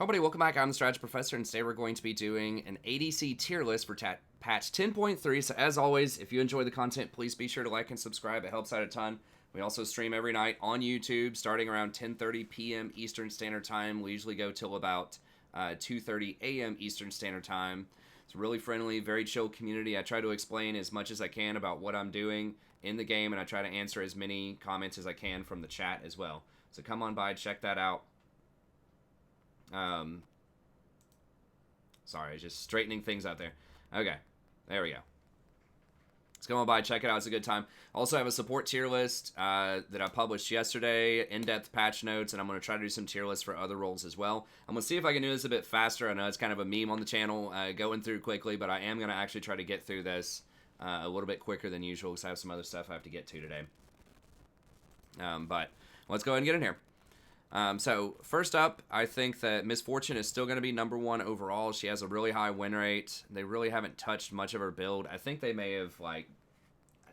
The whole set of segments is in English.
Hello, buddy. Welcome back. I'm the Strategy Professor, and today we're going to be doing an ADC tier list for patch 10.3. So, as always, if you enjoy the content, please be sure to like and subscribe. It helps out a ton. We also stream every night on YouTube, starting around 10:30 p.m. Eastern Standard Time. We usually go till about 2:30 a.m. Eastern Standard Time. It's a really friendly, very chill community. I try to explain as much as I can about what I'm doing in the game, and I try to answer as many comments as I can from the chat as well. So come on by, check that out. Sorry, just straightening things out there. Okay, there we go. Let's come on by, check it out. It's a good time. Also have a support tier list that I published yesterday, in-depth patch notes, and I'm going to try to do some tier lists for other roles as well. I'm going to see if I can do this a bit faster. I know it's kind of a meme on the channel, going through quickly, but I am going to actually try to get through this a little bit quicker than usual because I have some other stuff I have to get to today. But let's go ahead and get in here. So first up, I think that Miss Fortune is still going to be #1 overall. She has a really high win rate. They really haven't touched much of her build. I think they may have, I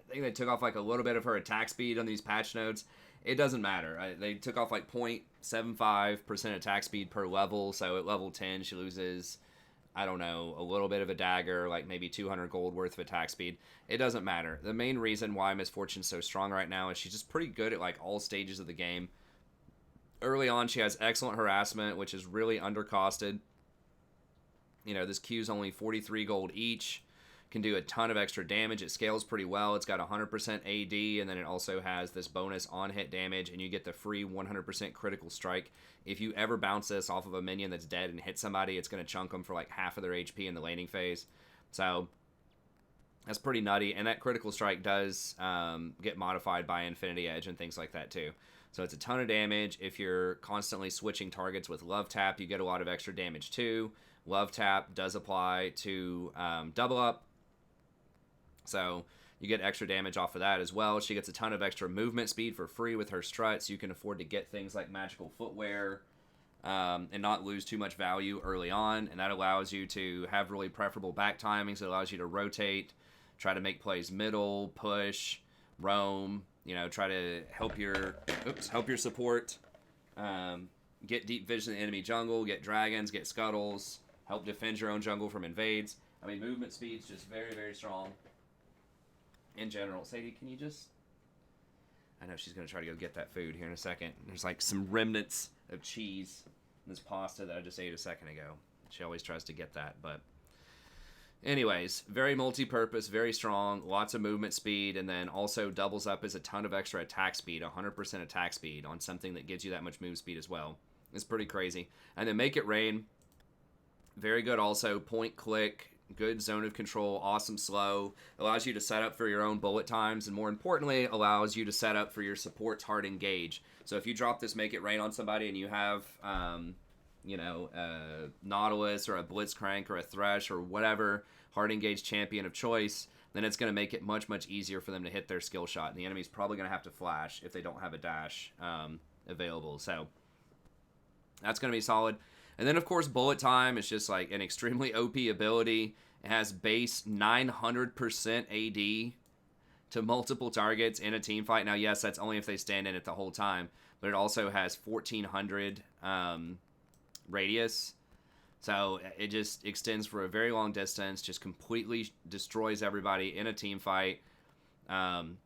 think they took off a little bit of her attack speed on these patch notes. It doesn't matter. They took off 0.75% attack speed per level. So at level 10, she loses, I don't know, a little bit of a dagger, maybe 200 gold worth of attack speed. It doesn't matter. The main reason why Miss Fortune's so strong right now is she's just pretty good at all stages of the game. Early on, she has excellent harassment, which is really undercosted. You know, this Q's only 43 gold each. Can do a ton of extra damage. It scales pretty well. It's got 100% AD, and then it also has this bonus on-hit damage, and you get the free 100% critical strike. If you ever bounce this off of a minion that's dead and hit somebody, it's going to chunk them for half of their HP in the laning phase. So that's pretty nutty, and that critical strike does get modified by Infinity Edge and things like that too. So it's a ton of damage. If you're constantly switching targets with Love Tap, you get a lot of extra damage too. Love Tap does apply to double up, so you get extra damage off of that as well. She gets a ton of extra movement speed for free with her struts. You can afford to get things like magical footwear and not lose too much value early on, and that allows you to have really preferable back timings. It allows you to rotate, try to make plays middle, push, roam. You know, try to help your support get deep vision in the enemy jungle, get dragons, get scuttles, help defend your own jungle from invades. I mean, movement speed's just very, very strong in general. Sadie, can you just... I know she's going to try to go get that food here in a second. There's some remnants of cheese in this pasta that I just ate a second ago. She always tries to get that, but... Anyways, very multi-purpose, very strong, lots of movement speed, and then also doubles up as a ton of extra attack speed, 100% attack speed on something that gives you that much move speed as well. It's pretty crazy. And then Make It Rain, very good also, point click, good zone of control, awesome slow, allows you to set up for your own bullet times, and more importantly, allows you to set up for your support's hard engage. So if you drop this Make It Rain on somebody and you have... a Nautilus or a Blitzcrank or a Thresh or whatever hard engaged champion of choice, then it's going to make it much, much easier for them to hit their skill shot. And the enemy's probably going to have to flash if they don't have a dash available. So that's going to be solid. And then, of course, Bullet Time is just an extremely OP ability. It has base 900% AD to multiple targets in a team fight. Now, yes, that's only if they stand in it the whole time, but it also has 1400 radius, so it just extends for a very long distance, just completely destroys everybody in a team fight. So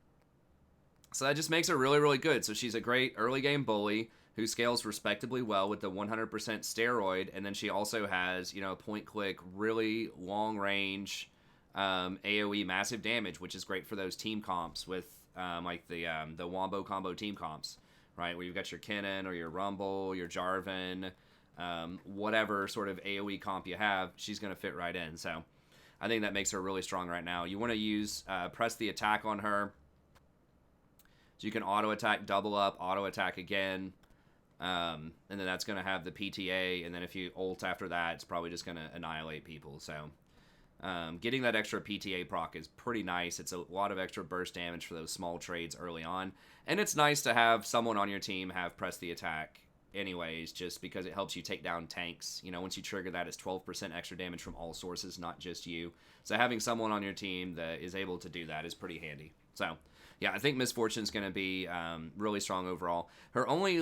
that just makes her really, really good. So she's a great early game bully who scales respectably well with the 100% steroid, and then she also has, point click, really long range AoE massive damage, which is great for those team comps with the Wombo combo team comps, right, where you've got your Kennen or your Rumble, your Jarvan, whatever sort of AoE comp you have, she's going to fit right in. So I think that makes her really strong right now. You want to use press the attack on her, so you can auto attack, double up, auto attack again, and then that's going to have the PTA, and then if you ult after that, it's probably just going to annihilate people. So getting that extra PTA proc is pretty nice. It's a lot of extra burst damage for those small trades early on, and it's nice to have someone on your team have press the attack anyways, just because it helps you take down tanks. Once you trigger that, it's 12% extra damage from all sources, not just you. So having someone on your team that is able to do that is pretty handy. So yeah, I think Miss Fortune's going to be really strong overall. Her only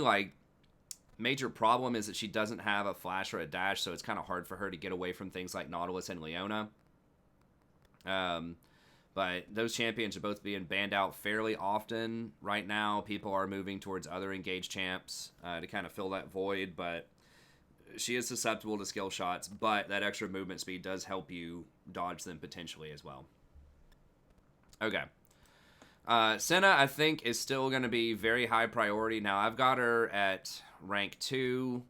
major problem is that she doesn't have a flash or a dash, so it's kind of hard for her to get away from things like Nautilus and Leona. But those champions are both being banned out fairly often right now. People are moving towards other engaged champs to kind of fill that void, but she is susceptible to skill shots, but that extra movement speed does help you dodge them potentially as well. Okay. Senna, I think, is still going to be very high priority. Now, I've got her at rank 2.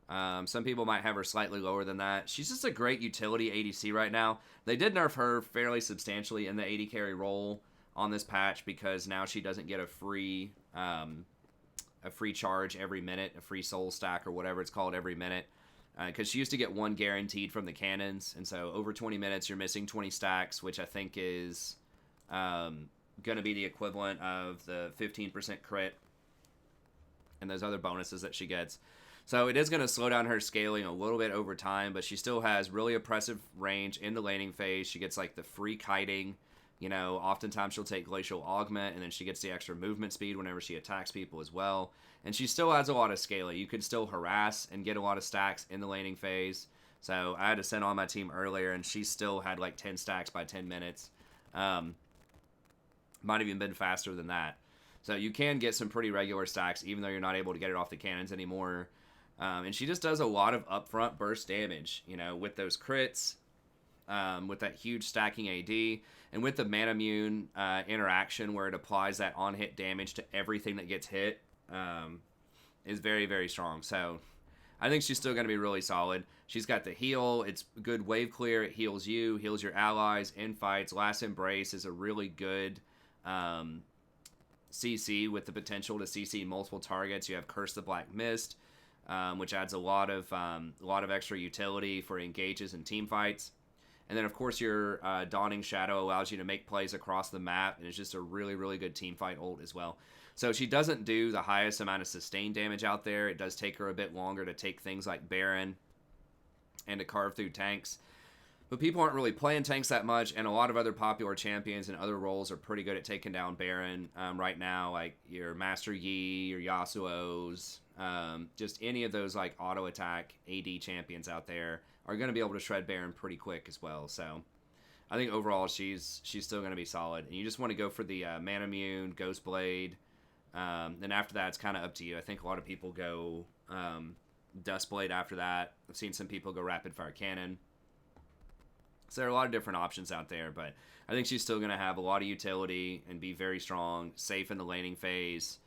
Some people might have her slightly lower than that. She's just a great utility ADC right now. They did nerf her fairly substantially in the AD carry role on this patch because now she doesn't get a free charge every minute, a free soul stack or whatever it's called every minute. Because she used to get 1 guaranteed from the cannons, and so over 20 minutes you're missing 20 stacks, which I think is going to be the equivalent of the 15% crit and those other bonuses that she gets. So it is going to slow down her scaling a little bit over time, but she still has really oppressive range in the laning phase. She gets like the free kiting. You know, oftentimes she'll take Glacial Augment, and then she gets the extra movement speed whenever she attacks people as well. And she still has a lot of scaling. You could still harass and get a lot of stacks in the laning phase. So I had to send on my team earlier, and she still had like 10 stacks by 10 minutes. Might have even been faster than that. So you can get some pretty regular stacks, even though you're not able to get it off the cannons anymore. And she just does a lot of upfront burst damage, you know, with those crits, with that huge stacking AD, and with the Manamune interaction where it applies that on-hit damage to everything that gets hit, is very, very strong. So I think she's still going to be really solid. She's got the heal. It's good wave clear. It heals you, heals your allies in fights. Last Embrace is a really good CC with the potential to CC multiple targets. You have Curse the Black Mist, which adds a lot of extra utility for engages and team fights. And then, of course, your Dawning Shadow allows you to make plays across the map, and it's just a really, really good team fight ult as well. So she doesn't do the highest amount of sustained damage out there. It does take her a bit longer to take things like Baron and to carve through tanks. But people aren't really playing tanks that much, and a lot of other popular champions and other roles are pretty good at taking down Baron right now, like your Master Yi, your Yasuo's, just any of those like auto attack AD champions out there are going to be able to shred Baron pretty quick as well. So I think overall she's still going to be solid. And you just want to go for the Manamune, Ghostblade. Then after that, it's kind of up to you. I think a lot of people go Dustblade after that. I've seen some people go Rapid Fire Cannon. So there are a lot of different options out there, but I think she's still going to have a lot of utility and be very strong, safe in the laning phase.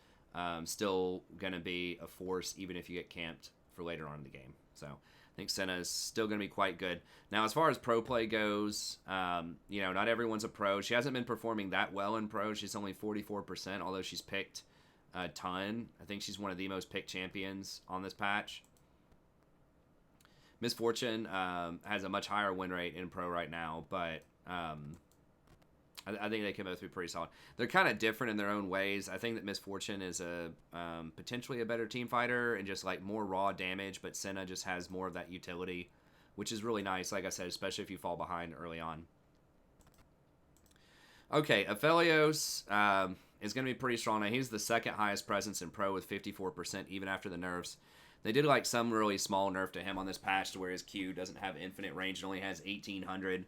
Still going to be a force even if you get camped for later on in the game. So I think Senna is still going to be quite good. Now, as far as pro play goes, you know, not everyone's a pro. She hasn't been performing that well in pro. She's only 44%, although she's picked a ton. I think she's one of the most picked champions on this patch. Miss Fortune has a much higher win rate in pro right now, but I think they can both be pretty solid. They're kind of different in their own ways. I think that Miss Fortune is a potentially a better team fighter and just like more raw damage, but Senna just has more of that utility, which is really nice, like I said, especially if you fall behind early on. Okay, Aphelios is going to be pretty strong. Now, he's the second highest presence in pro with 54% even after the nerfs. They did like some really small nerf to him on this patch to where his Q doesn't have infinite range and only has 1800.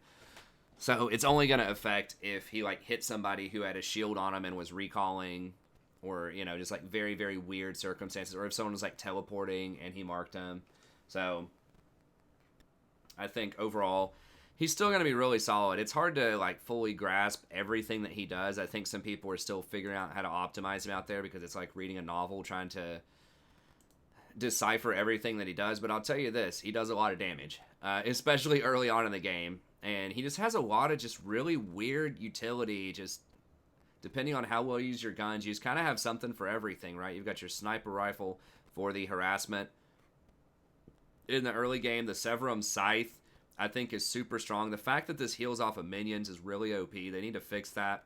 So it's only going to affect if he like hit somebody who had a shield on him and was recalling, or, you know, just like very, very weird circumstances, or if someone was like teleporting and he marked him. So I think overall he's still going to be really solid. It's hard to like fully grasp everything that he does. I think some people are still figuring out how to optimize him out there because it's like reading a novel trying to decipher everything that he does. But I'll tell you this, he does a lot of damage, especially early on in the game. And he just has a lot of just really weird utility, just depending on how well you use your guns. You just kind of have something for everything, right? You've got your sniper rifle for the harassment. In the early game, the Severum Scythe, I think, is super strong. The fact that this heals off of minions is really OP. They need to fix that.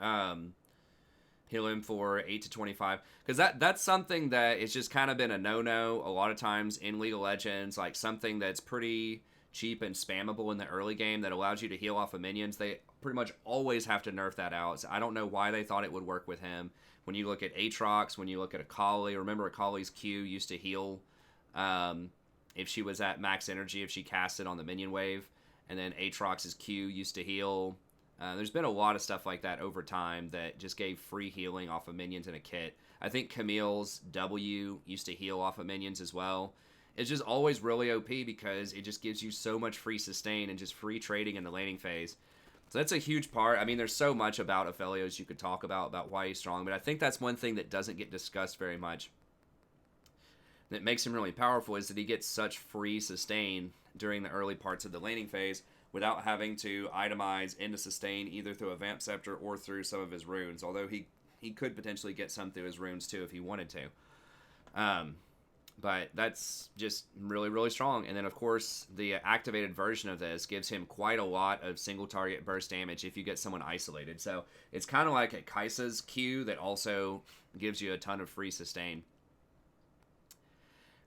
Heal him for 8 to 25. Because that's something that it's just kind of been a no-no a lot of times in League of Legends. Like something that's pretty cheap and spammable in the early game that allows you to heal off of minions. They pretty much always have to nerf that out. So I don't know why they thought it would work with him, When you look at Aatrox, when you look at Akali, remember Akali's Q used to heal if she was at max energy, if she cast it on the minion wave. And then Aatrox's Q used to heal. There's been a lot of stuff like that over time that just gave free healing off of minions in a kit. I think Camille's W used to heal off of minions as well. It's just always really OP because it just gives you so much free sustain and just free trading in the laning phase. So that's a huge part. I mean, there's so much about Aphelios you could talk about why he's strong, but I think that's one thing that doesn't get discussed very much that makes him really powerful is that he gets such free sustain during the early parts of the laning phase without having to itemize into sustain either through a Vamp Scepter or through some of his runes, although he could potentially get some through his runes too if he wanted to. But that's just really, really strong. And then, of course, the activated version of this gives him quite a lot of single target burst damage if you get someone isolated. So it's kind of like a Kai'Sa's Q that also gives you a ton of free sustain.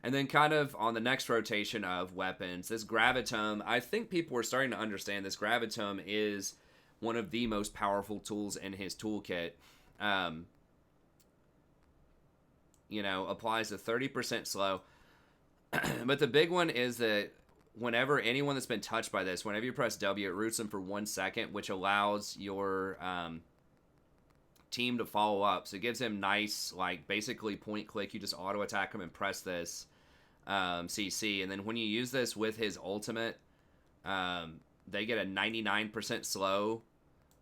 And then kind of on the next rotation of weapons, this Gravitum, I think people are starting to understand this Gravitum is one of the most powerful tools in his toolkit. You know, applies a 30% slow. But the big one is that whenever anyone that's been touched by this, whenever you press W, it roots them for 1 second, which allows your team to follow up. So it gives him nice, like, basically point click. You just auto attack him and press this CC. And then when you use this with his ultimate, they get a 99% slow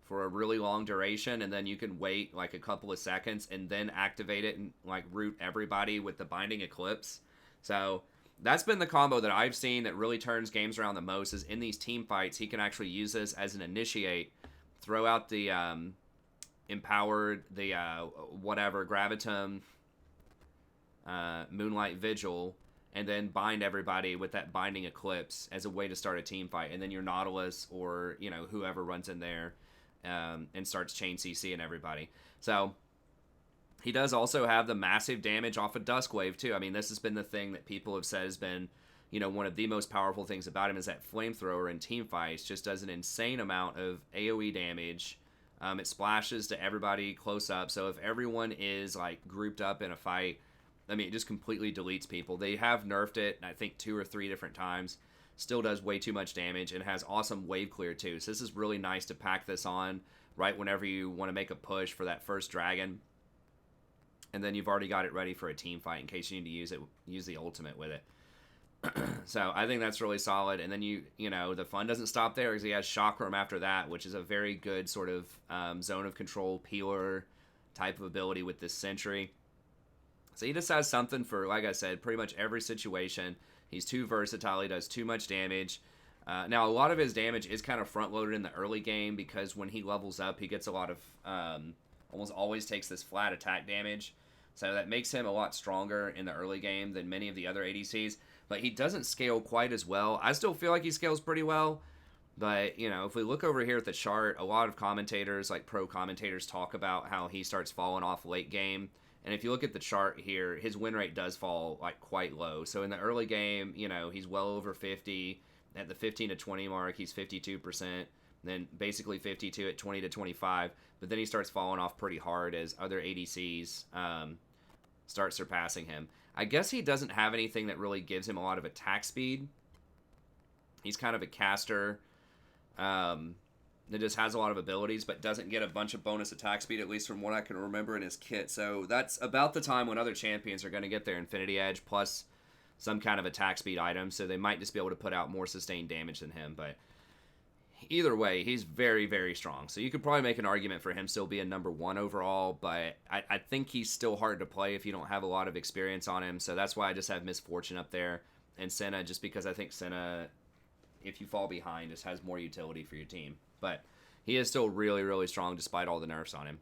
for a really long duration, and then you can wait like a couple of seconds and then activate it and like root everybody with the Binding Eclipse. So that's been the combo that I've seen that really turns games around the most, is in these team fights he can actually use this as an initiate, throw out the empowered, the whatever Gravitum, Moonlight Vigil, and then bind everybody with that Binding Eclipse as a way to start a team fight. And then your Nautilus or, you know, whoever runs in there and starts chain CC and everybody. So he does also have the massive damage off of Duskwave too. I mean, this has been the thing that people have said has been, you know, one of the most powerful things about him is that Flamethrower in team fights just does an insane amount of AoE damage. It splashes to everybody close up. So if everyone is like grouped up in a fight, I mean, it just completely deletes people. They have nerfed it, I think 2 or 3 different times. Still does way too much damage and has awesome wave clear too. So this is really nice to pack this on right whenever you want to make a push for that first dragon. And then you've already got it ready for a team fight in case you need to use the ultimate with it. So I think that's really solid. And then you know, the fun doesn't stop there because he has Chakram after that, which is a very good sort of zone of control peeler type of ability with this Sentry. So he just has something for, like I said, pretty much every situation. He's too versatile. He does too much damage. Now, a lot of his damage is kind of front-loaded in the early game because when he levels up, he gets a lot of, almost always takes this flat attack damage. So that makes him a lot stronger in the early game than many of the other ADCs. But he doesn't scale quite as well. I still feel like he scales pretty well. But, you know, if we look over here at the chart, a lot of commentators, like pro commentators, talk about how he starts falling off late game. And if you look at the chart here, his win rate does fall like quite low. So in the early game, you know, he's well over 50. At the 15 to 20 mark, he's 52%. Then basically 52 at 20 to 25. But then he starts falling off pretty hard as other ADCs start surpassing him. I guess he doesn't have anything that really gives him a lot of attack speed. He's kind of a caster that just has a lot of abilities, but doesn't get a bunch of bonus attack speed, at least from what I can remember in his kit. So that's about the time when other champions are going to get their Infinity Edge, plus some kind of attack speed item, so they might just be able to put out more sustained damage than him. But either way, he's very, very strong. So you could probably make an argument for him still being number 1 overall, but I think he's still hard to play if you don't have a lot of experience on him. So that's why I just have Misfortune up there. And Senna, just because I think Senna, if you fall behind, just has more utility for your team. But he is still really, really strong despite all the nerfs on him.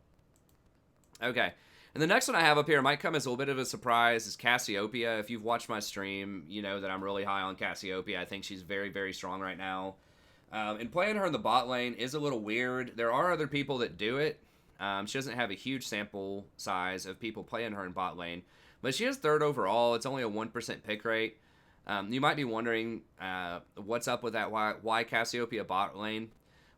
Okay. And the next one I have up here might come as a little bit of a surprise is Cassiopeia. If you've watched my stream, you know that I'm really high on Cassiopeia. I think she's very, very strong right now. And playing her in the bot lane is a little weird. There are other people that do it. She doesn't have a huge sample size of people playing her in bot lane. But she is 3rd overall. It's only a 1% pick rate. You might be wondering what's up with that. Why Cassiopeia bot lane?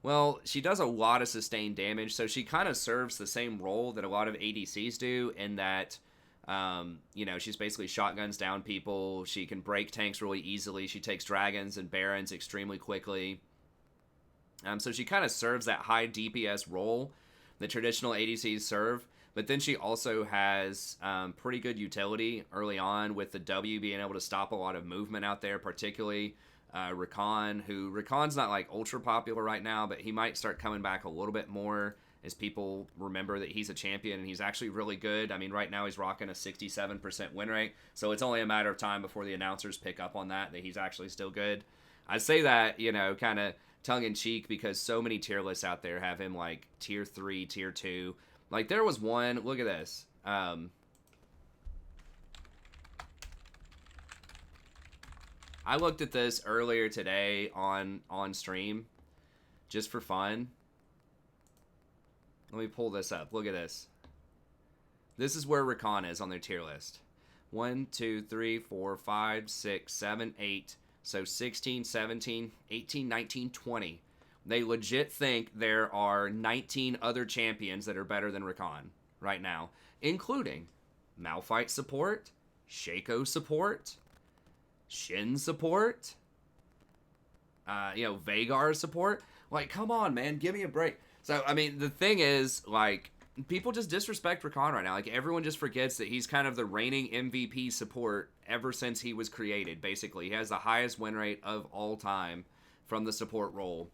Well, she does a lot of sustained damage, so she kind of serves the same role that a lot of ADCs do in that, you know, she's basically shotguns down people. She can break tanks really easily. She takes dragons and barons extremely quickly. So she kind of serves that high DPS role that traditional ADCs serve. But then she also has pretty good utility early on with the W being able to stop a lot of movement out there, particularly Rakan's not like ultra popular right now, but he might start coming back a little bit more as people remember that he's a champion and he's actually really good. I mean, right now he's rocking a 67% win rate, so it's only a matter of time before the announcers pick up on that he's actually still good. I say that, you know, kind of tongue-in-cheek because so many tier lists out there have him like tier 3, tier 2. Like there was one, look at this. I looked at this earlier today on stream just for fun. Let me pull this up. Look at this. This is where Rakan is on their tier list. 1, 2, 3, 4, 5, 6, 7, 8. So 16, 17, 18, 19, 20. They legit think there are 19 other champions that are better than Rakan right now, including Malphite support, Shaco support, Jhin support, you know, Veigar support. Like, come on, man, give me a break. So, I mean, the thing is, like, people just disrespect Rakan right now. Like, everyone just forgets that he's kind of the reigning MVP support ever since he was created, basically. He has the highest win rate of all time from the support role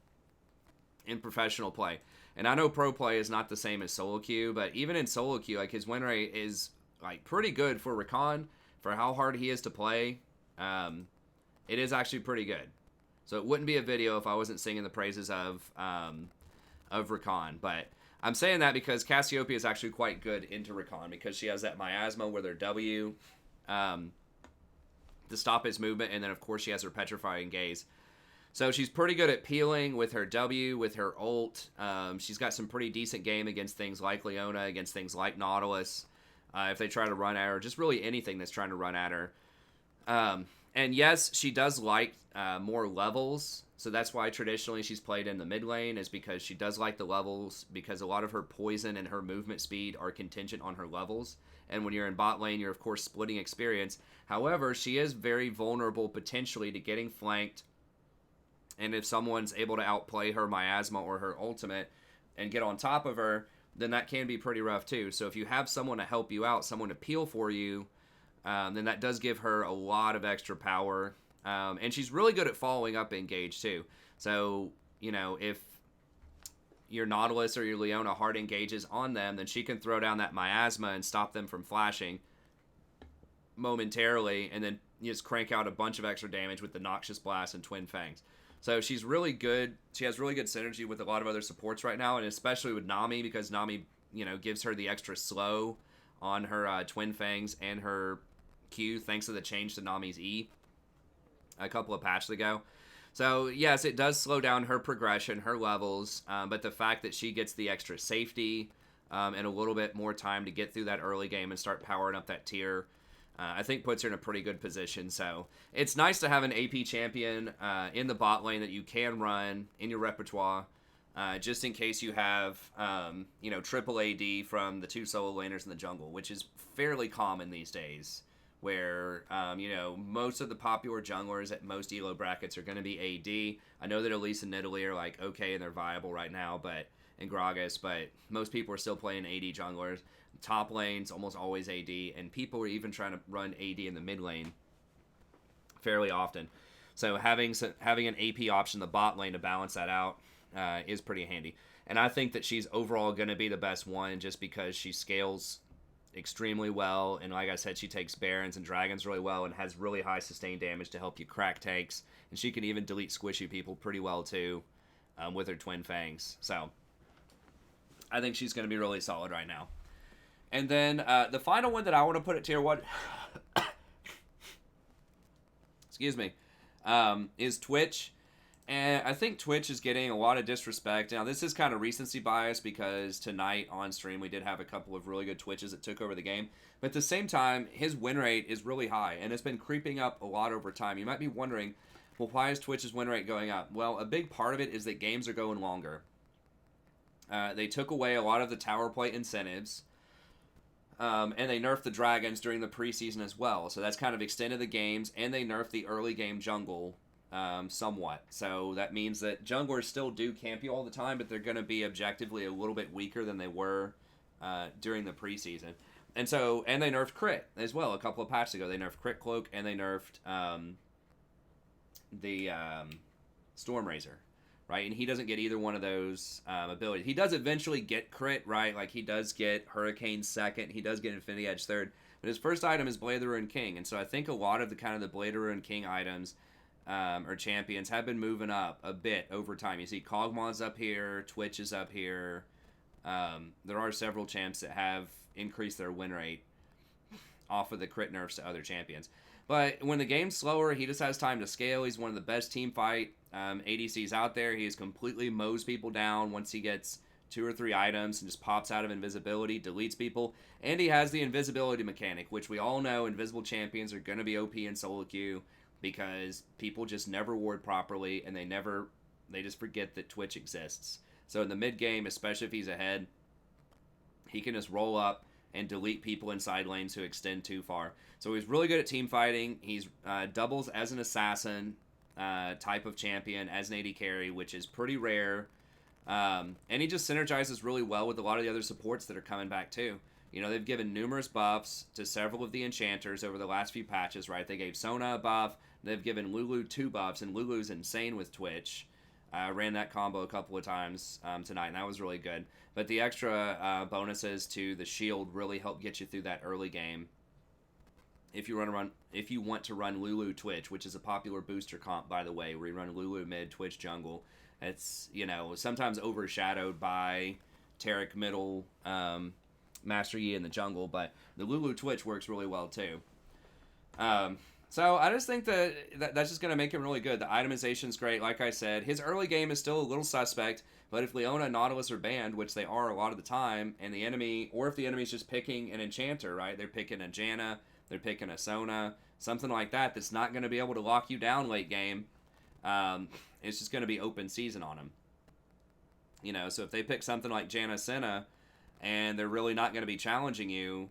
in professional play. And I know pro play is not the same as solo queue, but even in solo queue, like, his win rate is, like, pretty good for Rakan, for how hard he is to play. It is actually pretty good. So it wouldn't be a video if I wasn't singing the praises of Rakan. But I'm saying that because Cassiopeia is actually quite good into Rakan because she has that miasma with her W to stop his movement, and then of course she has her petrifying gaze. So she's pretty good at peeling with her W, with her ult. She's got some pretty decent game against things like Leona, against things like Nautilus. If they try to run at her, just really anything that's trying to run at her. And yes, she does like more levels, so that's why traditionally she's played in the mid lane, is because she does like the levels, because a lot of her poison and her movement speed are contingent on her levels. And when you're in bot lane, you're of course splitting experience. However, she is very vulnerable potentially to getting flanked, and if someone's able to outplay her miasma or her ultimate and get on top of her, then that can be pretty rough too. So if you have someone to help you out, someone to peel for you, then that does give her a lot of extra power. And she's really good at following up engage too. So, you know, if your Nautilus or your Leona hard engages on them, then she can throw down that miasma and stop them from flashing momentarily, and then you just crank out a bunch of extra damage with the Noxious Blast and Twin Fangs. So she's really good. She has really good synergy with a lot of other supports right now, and especially with Nami, because Nami, you know, gives her the extra slow on her Twin Fangs and her Q, thanks to the change to Nami's E a couple of patches ago. So yes, it does slow down her progression, her levels, but the fact that she gets the extra safety and a little bit more time to get through that early game and start powering up that tier, I think puts her in a pretty good position. So it's nice to have an AP champion in the bot lane that you can run in your repertoire, just in case you have, you know, triple AD from the two solo laners in the jungle, which is fairly common these days, where, you know, most of the popular junglers at most ELO brackets are going to be AD. I know that Elise and Nidalee are, like, okay and they're viable right now, and Gragas, but most people are still playing AD junglers. Top lane's almost always AD, and people are even trying to run AD in the mid lane fairly often. So having an AP option in the bot lane to balance that out is pretty handy. And I think that she's overall going to be the best one just because she scales extremely well, and like I said, she takes barons and dragons really well and has really high sustained damage to help you crack tanks, and she can even delete squishy people pretty well too with her Twin Fangs. So I think she's going to be really solid right now. And then the final one that I want to put at tier 1 excuse me, is Twitch. And I think Twitch is getting a lot of disrespect. Now, this is kind of recency bias because tonight on stream we did have a couple of really good Twitches that took over the game. But at the same time, his win rate is really high, and it's been creeping up a lot over time. You might be wondering, well, why is Twitch's win rate going up? Well, a big part of it is that games are going longer. They took away a lot of the tower play incentives. And they nerfed the dragons during the preseason as well. So that's kind of extended the games, and they nerfed the early game jungle somewhat. So that means that junglers still do camp you all the time, but they're going to be objectively a little bit weaker than they were during the preseason. And they nerfed crit as well. A couple of patches ago, they nerfed crit cloak, and they nerfed the Storm Razor. Right, and he doesn't get either one of those abilities. He does eventually get crit, right? Like, he does get Hurricane second. He does get Infinity Edge third. But his first item is Blade of the Ruined King. And so I think a lot of the kind of the Blade of the Ruined King items or champions have been moving up a bit over time. You see Kog'Maw's up here. Twitch is up here. There are several champs that have increased their win rate off of the crit nerfs to other champions. But when the game's slower, he just has time to scale. He's one of the best team fight ADCs out there. He has completely mows people down once he gets 2 or 3 items and just pops out of invisibility, deletes people. And he has the invisibility mechanic, which we all know invisible champions are going to be OP in solo queue because people just never ward properly and they just forget that Twitch exists. So in the mid game, especially if he's ahead, he can just roll up and delete people in side lanes who extend too far. So he's really good at team fighting. He's doubles as an assassin type of champion, as an AD carry, which is pretty rare. And he just synergizes really well with a lot of the other supports that are coming back too. You know, they've given numerous buffs to several of the enchanters over the last few patches, right? They gave Sona a buff. They've given Lulu 2 buffs, and Lulu's insane with Twitch. Ran that combo a couple of times tonight, and that was really good. But the extra bonuses to the shield really help get you through that early game. If you want to run Lulu Twitch, which is a popular booster comp, by the way, where you run Lulu mid, Twitch jungle, it's, you know, sometimes overshadowed by Taric middle, Master Yi in the jungle, but the Lulu Twitch works really well too. So I just think that's just going to make him really good. The itemization's great. Like I said, his early game is still a little suspect, but if Leona and Nautilus are banned, which they are a lot of the time, and the enemy, or if the enemy's just picking an enchanter, right? They're picking a Janna, they're picking a Sona, something like that that's not going to be able to lock you down late game. It's just going to be open season on them. You know, so if they pick something like Janna Senna, and they're really not going to be challenging you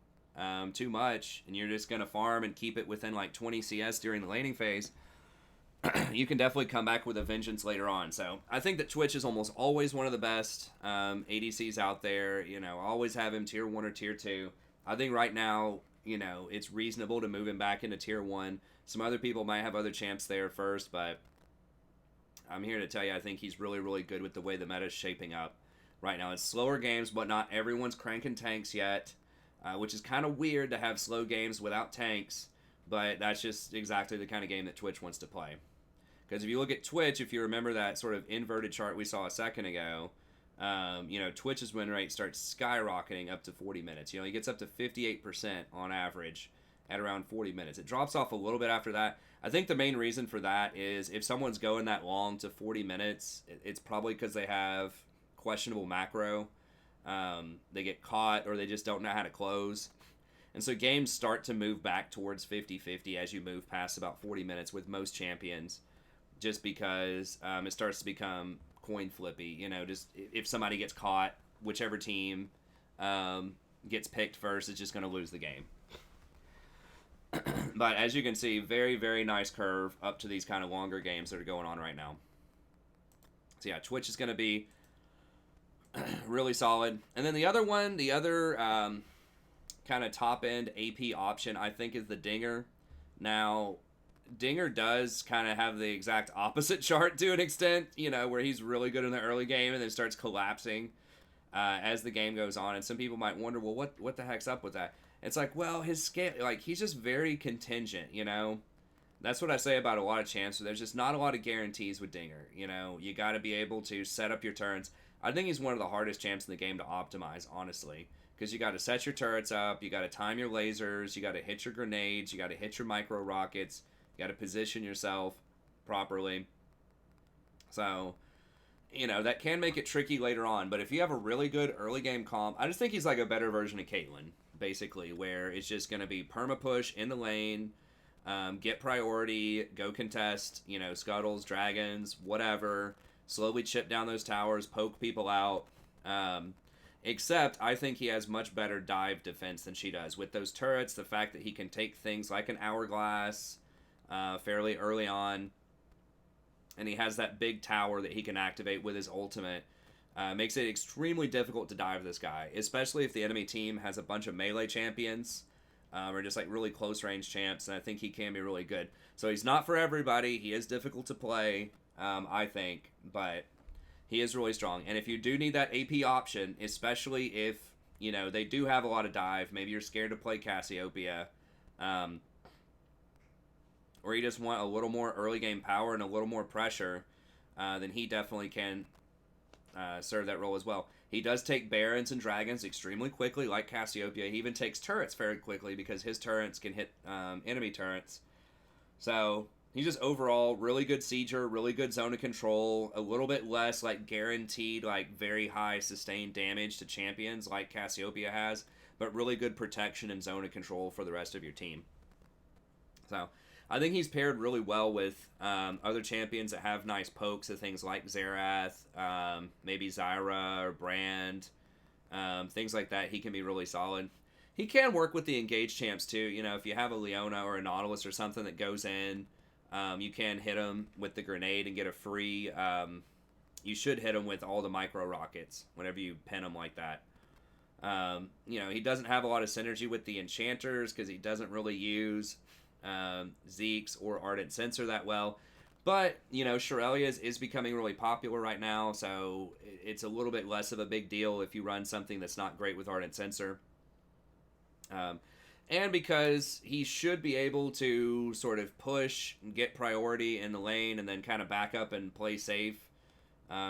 too much, and you're just going to farm and keep it within like 20 CS during the laning phase, you can definitely come back with a vengeance later on. So I think that Twitch is almost always one of the best ADCs out there. You know, always have him tier 1 or tier 2. I think right now, you know, it's reasonable to move him back into tier 1. Some other people might have other champs there first, but I'm here to tell you I think he's really, really good with the way the meta is shaping up right now. It's slower games, but not everyone's cranking tanks yet. Which is kind of weird to have slow games without tanks, but that's just exactly the kind of game that Twitch wants to play. Because if you look at Twitch, if you remember that sort of inverted chart we saw a second ago, you know, Twitch's win rate starts skyrocketing up to 40 minutes. You know, he gets up to 58% on average at around 40 minutes. It drops off a little bit after that. I think the main reason for that is if someone's going that long to 40 minutes, it's probably because they have questionable macro. They get caught, or they just don't know how to close. And so games start to move back towards 50-50 as you move past about 40 minutes with most champions, just because it starts to become coin flippy. You know, just if somebody gets caught, whichever team gets picked first is just going to lose the game. But as you can see, very, very nice curve up to these kind of longer games that are going on right now. So yeah, Twitch is going to be really solid. And then the other kind of top end AP option I think is the Dinger. Now, Dinger does kind of have the exact opposite chart to an extent, you know, where he's really good in the early game and then starts collapsing as the game goes on. And some people might wonder, well, what the heck's up with that? It's like, well, his scale, like, he's just very contingent, you know. That's what I say about a lot of champs. So there's just not a lot of guarantees with Dinger. You know, you got to be able to set up your turns. I think he's one of the hardest champs in the game to optimize, honestly. Because you got to set your turrets up, you got to time your lasers, you got to hit your grenades, you got to hit your micro rockets, you got to position yourself properly. So, you know, that can make it tricky later on. But if you have a really good early game comp, I just think he's like a better version of Caitlyn, basically, where it's just going to be perma-push in the lane, get priority, go contest, you know, scuttles, dragons, whatever. Slowly chip down those towers, poke people out, Except I think he has much better dive defense than she does. With those turrets, the fact that he can take things like an hourglass fairly early on, and he has that big tower that he can activate with his ultimate, makes it extremely difficult to dive this guy, especially if the enemy team has a bunch of melee champions or just like really close range champs, and I think he can be really good. So he's not for everybody. He is difficult to play, I think, but he is really strong. And if you do need that AP option, especially if, you know, they do have a lot of dive, maybe you're scared to play Cassiopeia, or you just want a little more early game power and a little more pressure, then he definitely can serve that role as well. He does take Barons and Dragons extremely quickly, like Cassiopeia. He even takes turrets very quickly because his turrets can hit enemy turrets. So he's just overall really good sieger, really good zone of control, a little bit less like guaranteed like very high sustained damage to champions like Cassiopeia has, but really good protection and zone of control for the rest of your team. So I think he's paired really well with other champions that have nice pokes of things like Xerath, maybe Zyra or Brand, things like that. He can be really solid. He can work with the engaged champs too. You know, if you have a Leona or a Nautilus or something that goes in, you can hit him with the grenade and get a free. You should hit him with all the micro rockets whenever you pin him like that. You know, he doesn't have a lot of synergy with the enchanters because he doesn't really use Zeke's or Ardent Censer that well. But, you know, Shurelya's is becoming really popular right now, so it's a little bit less of a big deal if you run something that's not great with Ardent Censer. And because he should be able to sort of push and get priority in the lane and then kind of back up and play safe.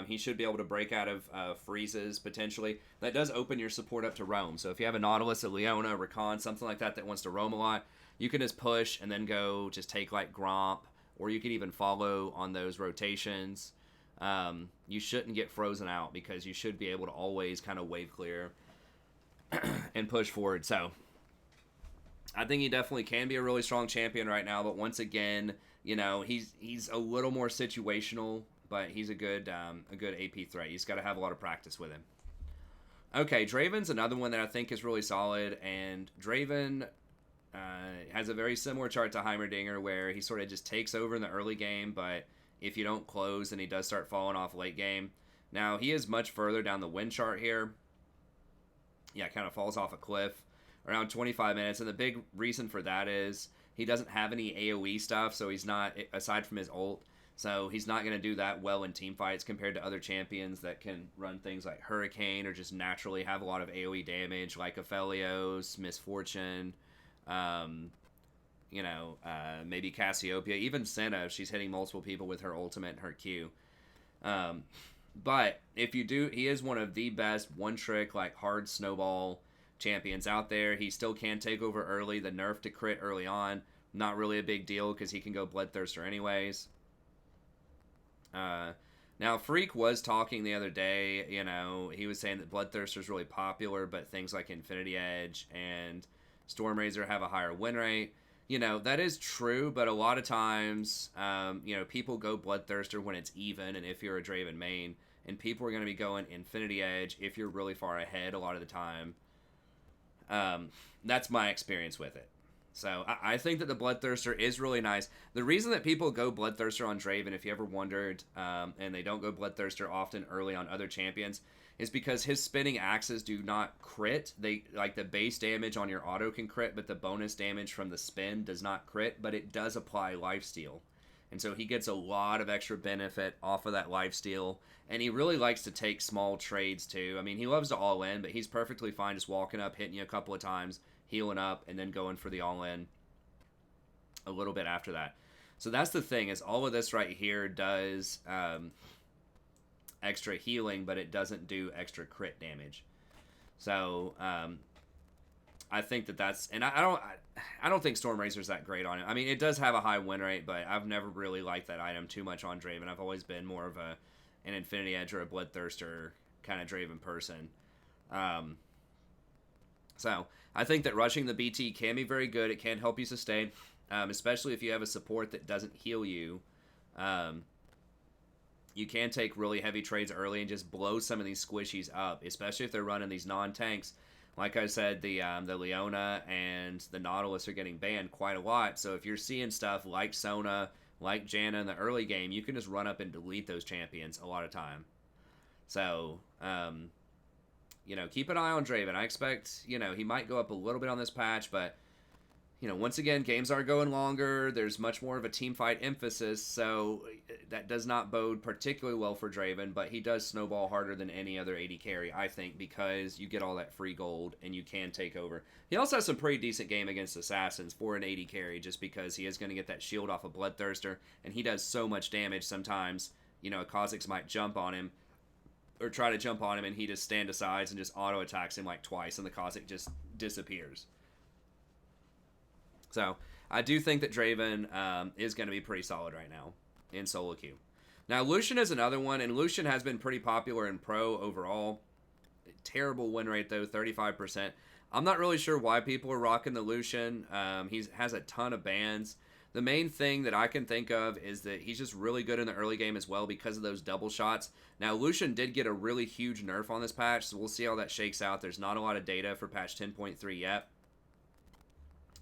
He should be able to break out of freezes, potentially. That does open your support up to roam. So if you have a Nautilus, a Leona, a Rakan, something like that that wants to roam a lot, you can just push and then go just take like Gromp, or you can even follow on those rotations. You shouldn't get frozen out because you should be able to always kind of wave clear and push forward. So I think he definitely can be a really strong champion right now, but once again, you know, he's a little more situational, but he's a good AP threat. He's got to have a lot of practice with him. Okay, Draven's another one that I think is really solid, and Draven has a very similar chart to Heimerdinger where he sort of just takes over in the early game, but if you don't close, then he does start falling off late game. Now, he is much further down the win chart here. Yeah, kind of falls off a cliff around 25 minutes, and the big reason for that is he doesn't have any AoE stuff, so he's not, aside from his ult, so he's not going to do that well in team fights compared to other champions that can run things like Hurricane or just naturally have a lot of AoE damage, like Aphelios, Misfortune, you know, maybe Cassiopeia, even Senna, if she's hitting multiple people with her ultimate and her Q. But if you do, he is one of the best one-trick, like, hard snowball champions out there. He still can take over early. The nerf to crit early on, not really a big deal because he can go Bloodthirster anyways. Now, Freak was talking the other day, you know, he was saying that Bloodthirster is really popular, but things like Infinity Edge and Stormrazor have a higher win rate. You know, that is true, but a lot of times, you know, people go Bloodthirster when it's even, and if you're a Draven main, and people are going to be going Infinity Edge if you're really far ahead a lot of the time. That's my experience with it. So I think that the Bloodthirster is really nice. The reason that people go Bloodthirster on Draven, if you ever wondered, and they don't go Bloodthirster often early on other champions, is because his spinning axes do not crit. They, like, the base damage on your auto can crit, but the bonus damage from the spin does not crit, but it does apply lifesteal. And so he gets a lot of extra benefit off of that lifesteal, and he really likes to take small trades too. I mean, he loves to all in, but he's perfectly fine just walking up, hitting you a couple of times, healing up, and then going for the all in a little bit after that. So that's the thing, is all of this right here does extra healing, but it doesn't do extra crit damage. So I think that and I don't think Stormrazor's that great on it. I mean, it does have a high win rate, but I've never really liked that item too much on Draven. I've always been more of an Infinity Edge or a Bloodthirster kind of Draven person. So I think that rushing the BT can be very good. It can help you sustain, especially if you have a support that doesn't heal you. you can take really heavy trades early and just blow some of these squishies up, especially if they're running these non-tanks. Like I said, the Leona and the Nautilus are getting banned quite a lot. So if you're seeing stuff like Sona, like Janna in the early game, you can just run up and delete those champions a lot of time. So, you know, keep an eye on Draven. I expect, you know, he might go up a little bit on this patch, but, you know, once again, games are going longer. There's much more of a team fight emphasis, so that does not bode particularly well for Draven, but he does snowball harder than any other AD carry, I think, because you get all that free gold and you can take over. He also has some pretty decent game against Assassins for an AD carry, just because he is going to get that shield off a Bloodthirster, and he does so much damage sometimes. You know, a Kha'Zix might jump on him, or try to jump on him, and he just stand aside and just auto-attacks him like twice, and the Kha'Zix just disappears. So, I do think that Draven is going to be pretty solid right now in solo queue. Now, Lucian is another one, and Lucian has been pretty popular in pro overall. Terrible win rate, though, 35%. I'm not really sure why people are rocking the Lucian. He has a ton of bans. The main thing that I can think of is that he's just really good in the early game as well because of those double shots. Now, Lucian did get a really huge nerf on this patch, so we'll see how that shakes out. There's not a lot of data for patch 10.3 yet.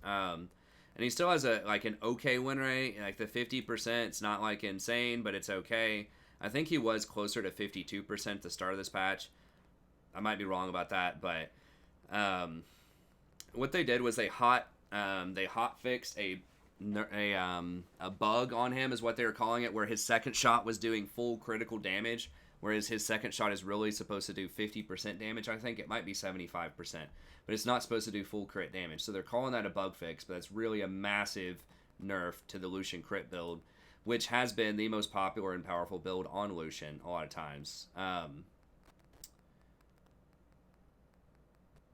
And he still has an okay win rate, like the 50%. It's not like insane, but it's okay. I think he was closer to 52% at the start of this patch. I might be wrong about that, but what they did was they hot fixed a bug on him, is what they were calling it, where his second shot was doing full critical damage, whereas his second shot is really supposed to do 50% damage. I think it might be 75%, but it's not supposed to do full crit damage. So they're calling that a bug fix, but it's really a massive nerf to the Lucian crit build, which has been the most popular and powerful build on Lucian a lot of times.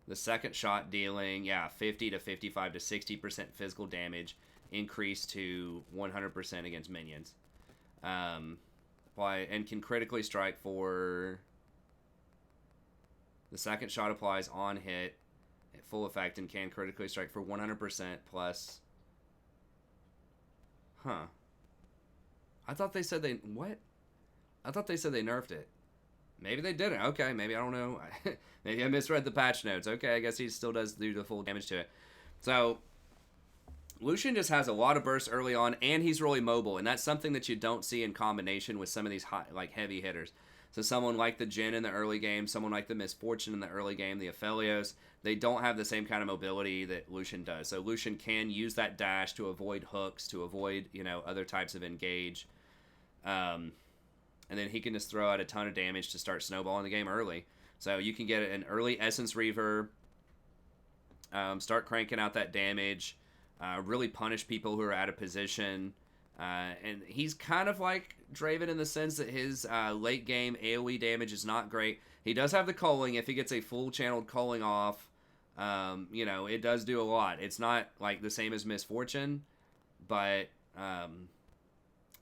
The second shot dealing, 50 to 55 to 60% physical damage, increased to 100% against minions. And can critically strike for... The second shot applies on hit at full effect and can critically strike for 100% plus... Huh. I thought they said they... What? I thought they said they nerfed it. Maybe they didn't. Okay, maybe I don't know. Maybe I misread the patch notes. Okay, I guess he still does do the full damage to it. So, Lucian just has a lot of bursts early on, and he's really mobile, and that's something that you don't see in combination with some of these high, heavy hitters. So someone like the Jhin in the early game, someone like the Misfortune in the early game, the Aphelios, they don't have the same kind of mobility that Lucian does. So Lucian can use that dash to avoid hooks, to avoid, other types of engage. And then he can just throw out a ton of damage to start snowballing the game early. So you can get an early Essence Reaver, start cranking out that damage, really punish people who are out of position. And he's kind of like Draven in the sense that his late game AoE damage is not great. He does have the culling. If he gets a full channeled culling off, it does do a lot. It's not like the same as Misfortune, but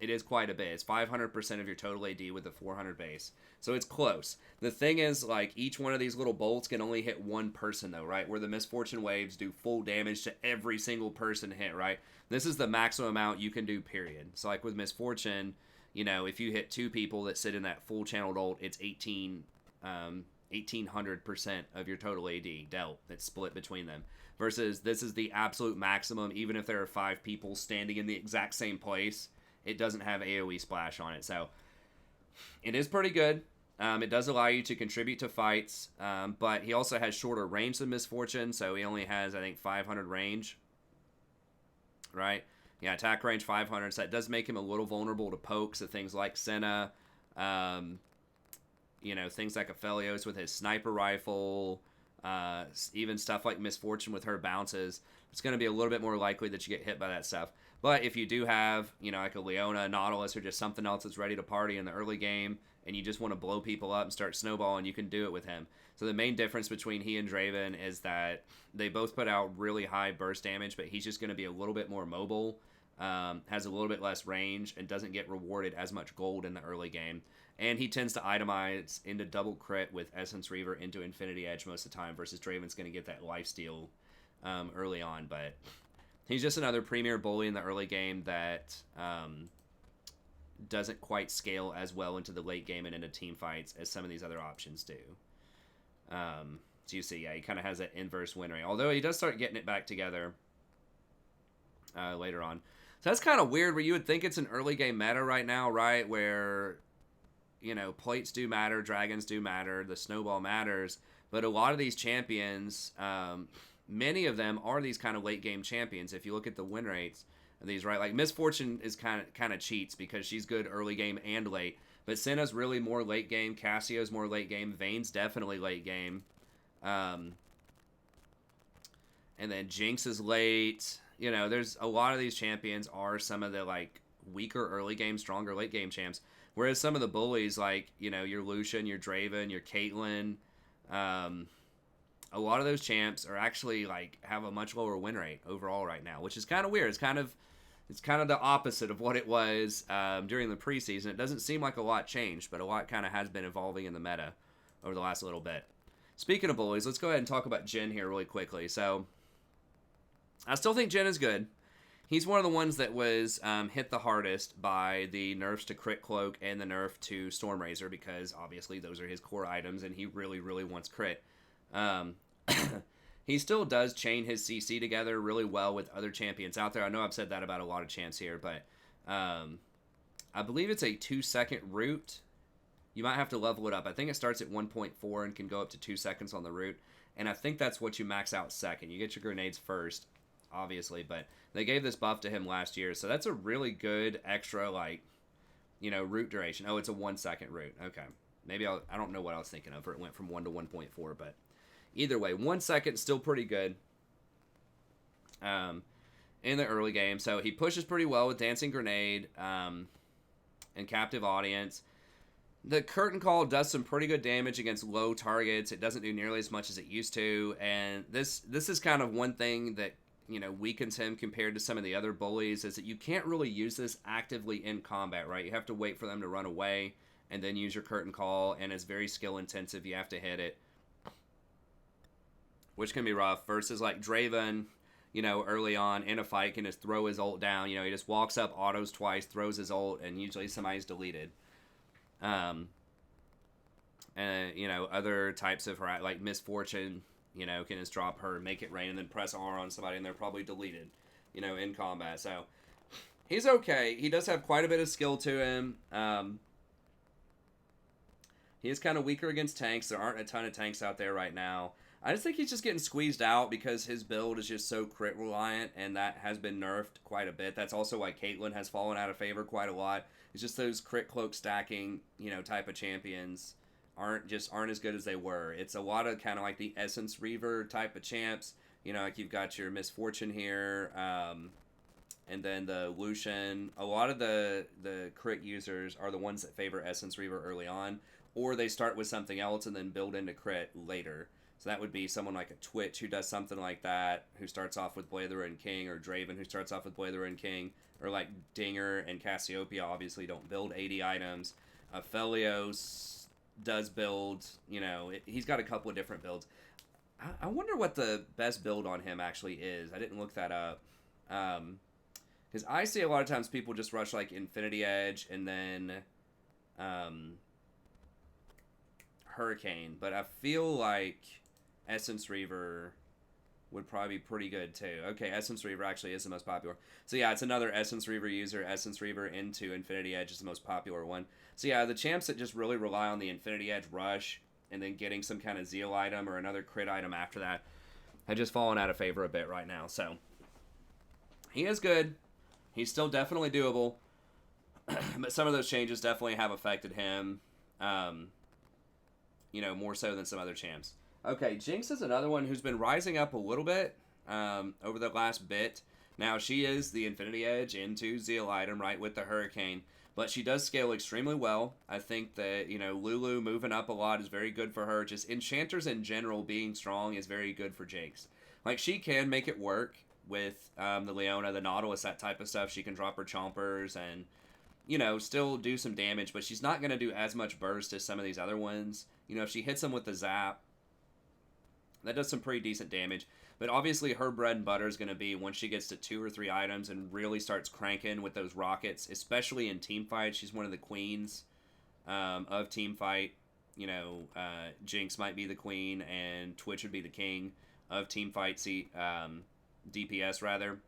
it is quite a bit. It's 500% of your total AD with a 400 base. So it's close. The thing is, each one of these little bolts can only hit one person, though, right? Where the Misfortune waves do full damage to every single person hit, right? This is the maximum amount you can do, period. So, with Misfortune, if you hit two people that sit in that full channeled ult, it's 1800% of your total AD dealt that's split between them. Versus this is the absolute maximum, even if there are 5 people standing in the exact same place. It doesn't have AoE splash on it, so it is pretty good. It does allow you to contribute to fights, but he also has shorter range than Misfortune, so he only has, I think, 500 range, right? Yeah, attack range 500, so that does make him a little vulnerable to pokes of things like Senna, things like Aphelios with his sniper rifle, even stuff like Misfortune with her bounces. It's going to be a little bit more likely that you get hit by that stuff. But if you do have, like a Leona, Nautilus, or just something else that's ready to party in the early game, and you just want to blow people up and start snowballing, you can do it with him. So the main difference between he and Draven is that they both put out really high burst damage, but he's just going to be a little bit more mobile, has a little bit less range, and doesn't get rewarded as much gold in the early game. And he tends to itemize into double crit with Essence Reaver into Infinity Edge most of the time, versus Draven's going to get that lifesteal early on, but... He's just another premier bully in the early game that doesn't quite scale as well into the late game and into team fights as some of these other options do. So you see, yeah, he kind of has that inverse win rate. Although he does start getting it back together later on. So that's kind of weird where you would think it's an early game meta right now, right? Where, you know, plates do matter, dragons do matter, the snowball matters. But a lot of these champions, many of them are these kind of late game champions. If you look at the win rates of these, right? Like Misfortune is kind of cheats because she's good early game and late. But Senna's really more late game. Cassio's more late game. Vayne's definitely late game. And then Jinx is late. You know, there's a lot of these champions are some of the, like, weaker early game, stronger late game champs. Whereas some of the bullies, like, you know, your Lucian, your Draven, your Caitlyn, a lot of those champs are actually, like, have a much lower win rate overall right now, which is kind of weird. It's kind of the opposite of what it was during the preseason. It doesn't seem like a lot changed, but a lot kind of has been evolving in the meta over the last little bit. Speaking of bullies, let's go ahead and talk about Jhin here really quickly. So, I still think Jhin is good. He's one of the ones that was hit the hardest by the nerfs to Crit Cloak and the nerf to Stormrazor because, obviously, those are his core items, and he really, really wants Crit. He still does chain his CC together really well with other champions out there. I know I've said that about a lot of champs here, but I believe it's a 2-second root. You might have to level it up. I think it starts at 1.4 and can go up to 2 seconds on the root. And I think that's what you max out second. You get your grenades first, obviously, but they gave this buff to him last year. So that's a really good extra, like, you know, root duration. Oh, it's a 1 second root. Okay. Maybe I don't know what I was thinking of, or it went from 1 to 1.4, but either way, 1 second, still pretty good in the early game. So he pushes pretty well with Dancing Grenade and Captive Audience. The Curtain Call does some pretty good damage against low targets. It doesn't do nearly as much as it used to, and this is kind of one thing that, you know, weakens him compared to some of the other bullies, is that you can't really use this actively in combat, right? You have to wait for them to run away and then use your Curtain Call, and it's very skill intensive. You have to hit it, which can be rough, versus like Draven, you know, early on in a fight can just throw his ult down. You know, he just walks up, autos twice, throws his ult, and usually somebody's deleted. And, you know, other types of, like Misfortune, you know, can just drop her, make it rain, and then press R on somebody, and they're probably deleted, you know, in combat. So, he's okay. He does have quite a bit of skill to him. He is kind of weaker against tanks. There aren't a ton of tanks out there right now. I just think he's just getting squeezed out because his build is just so crit reliant, and that has been nerfed quite a bit. That's also why Caitlyn has fallen out of favor quite a lot. It's just those crit cloak stacking, you know, type of champions aren't as good as they were. It's a lot of kind of like the Essence Reaver type of champs. You know, like you've got your Misfortune here, and then the Lucian. A lot of the crit users are the ones that favor Essence Reaver early on, or they start with something else and then build into crit later. So that would be someone like a Twitch who does something like that, who starts off with Blade of the Ruined King, or Draven who starts off with Blade of the Ruined King, or like Dinger and Cassiopeia obviously don't build 80 items. Aphelios does build, you know, he's got a couple of different builds. I wonder what the best build on him actually is. I didn't look that up. Because I see a lot of times people just rush like Infinity Edge and then Hurricane, but I feel like Essence Reaver would probably be pretty good too. Okay, Essence Reaver actually is the most popular. So yeah, it's another Essence Reaver user. Essence Reaver into Infinity Edge is the most popular one. So yeah, the champs that just really rely on the Infinity Edge rush and then getting some kind of Zeal item or another crit item after that have just fallen out of favor a bit right now. So he is good. He's still definitely doable. But some of those changes definitely have affected him, you know, more so than some other champs. Okay, Jinx is another one who's been rising up a little bit over the last bit. Now, she is the Infinity Edge into Zeal item, right, with the Hurricane. But she does scale extremely well. I think that, you know, Lulu moving up a lot is very good for her. Just Enchanters in general being strong is very good for Jinx. Like, she can make it work with the Leona, the Nautilus, that type of stuff. She can drop her Chompers and, you know, still do some damage. But she's not going to do as much burst as some of these other ones. You know, if she hits them with the Zap, that does some pretty decent damage. But obviously her bread and butter is going to be once she gets to 2 or 3 items and really starts cranking with those rockets, especially in team fights. She's one of the queens of team fight. You know, Jinx might be the queen and Twitch would be the king of team fight DPS rather.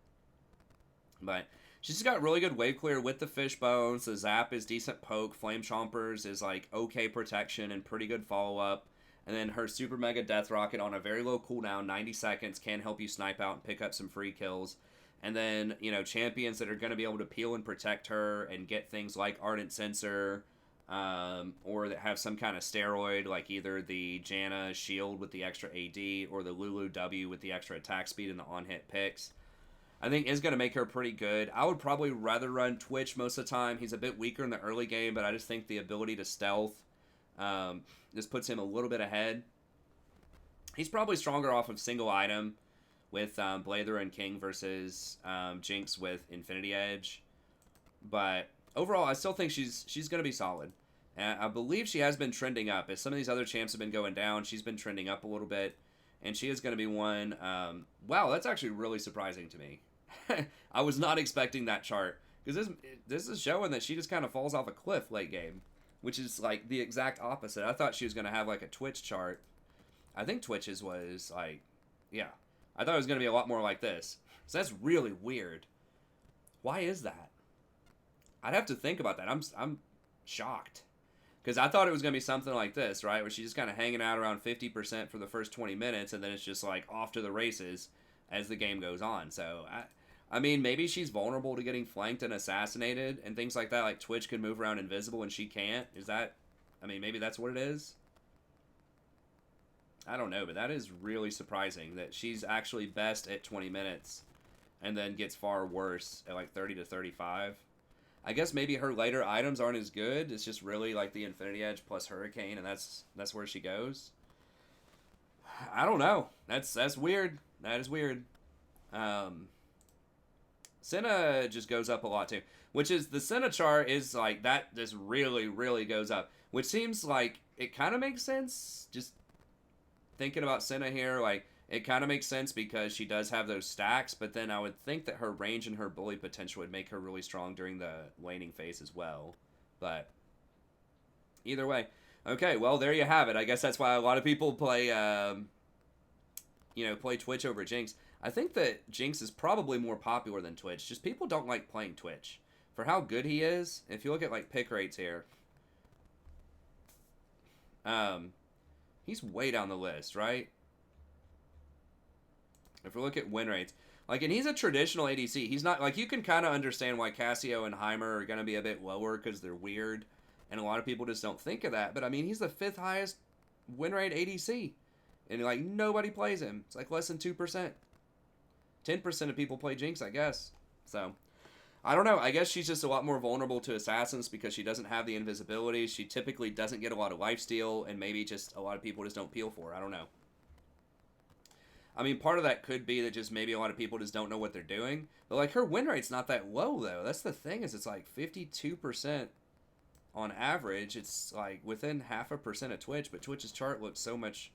But she's got really good wave clear with the fish bones. The zap is decent poke. Flame chompers is like okay protection and pretty good follow up. And then her super mega death rocket on a very low cooldown, 90 seconds, can help you snipe out and pick up some free kills. And then, you know, champions that are going to be able to peel and protect her and get things like Ardent Sensor, or that have some kind of steroid, like either the Janna shield with the extra AD or the Lulu W with the extra attack speed and the on-hit picks, I think is going to make her pretty good. I would probably rather run Twitch most of the time. He's a bit weaker in the early game, but I just think the ability to stealth just puts him a little bit ahead. He's probably stronger off of single item with Blather and King versus Jinx with Infinity Edge. But overall, I still think she's going to be solid. And I believe she has been trending up. As some of these other champs have been going down, she's been trending up a little bit. And she is going to be one. Wow, that's actually really surprising to me. I was not expecting that chart. Because this is showing that she just kind of falls off a cliff late game. Which is like the exact opposite. I thought she was going to have like a Twitch chart. I think Twitch's was like, yeah. I thought it was going to be a lot more like this. So that's really weird. Why is that? I'd have to think about that. I'm shocked. Because I thought it was going to be something like this, right? Where she's just kind of hanging out around 50% for the first 20 minutes. And then it's just like off to the races as the game goes on. So, I mean, maybe she's vulnerable to getting flanked and assassinated and things like that. Like Twitch can move around invisible and she can't. Is that... I mean, maybe that's what it is? I don't know, but that is really surprising that she's actually best at 20 minutes and then gets far worse at like 30 to 35. I guess maybe her later items aren't as good. It's just really like the Infinity Edge plus Hurricane, and that's where she goes. I don't know. That's weird. That is weird. Senna just goes up a lot too, which is the Senna chart is like that just really, really goes up, which seems like it kind of makes sense. Just thinking about Senna here, like it kind of makes sense because she does have those stacks, but then I would think that her range and her bully potential would make her really strong during the laning phase as well. But either way, okay, well there you have it. I guess that's why a lot of people play, play Twitch over Jinx. I think that Jinx is probably more popular than Twitch. Just people don't like playing Twitch. For how good he is, if you look at like pick rates here, he's way down the list, right? If we look at win rates, like, and he's a traditional ADC. He's not, like, you can kind of understand why Cassio and Heimer are going to be a bit lower because they're weird, and a lot of people just don't think of that. But, I mean, he's the 5th highest win rate ADC, and, like, nobody plays him. It's, like, less than 2%. 10% of people play Jinx, I guess. So, I don't know. I guess she's just a lot more vulnerable to assassins because she doesn't have the invisibility. She typically doesn't get a lot of lifesteal, and maybe just a lot of people just don't peel for her. I don't know. I mean, part of that could be that just maybe a lot of people just don't know what they're doing. But, like, her win rate's not that low, though. That's the thing, is it's, like, 52% on average. It's, like, within 0.5% of Twitch. But Twitch's chart looks so much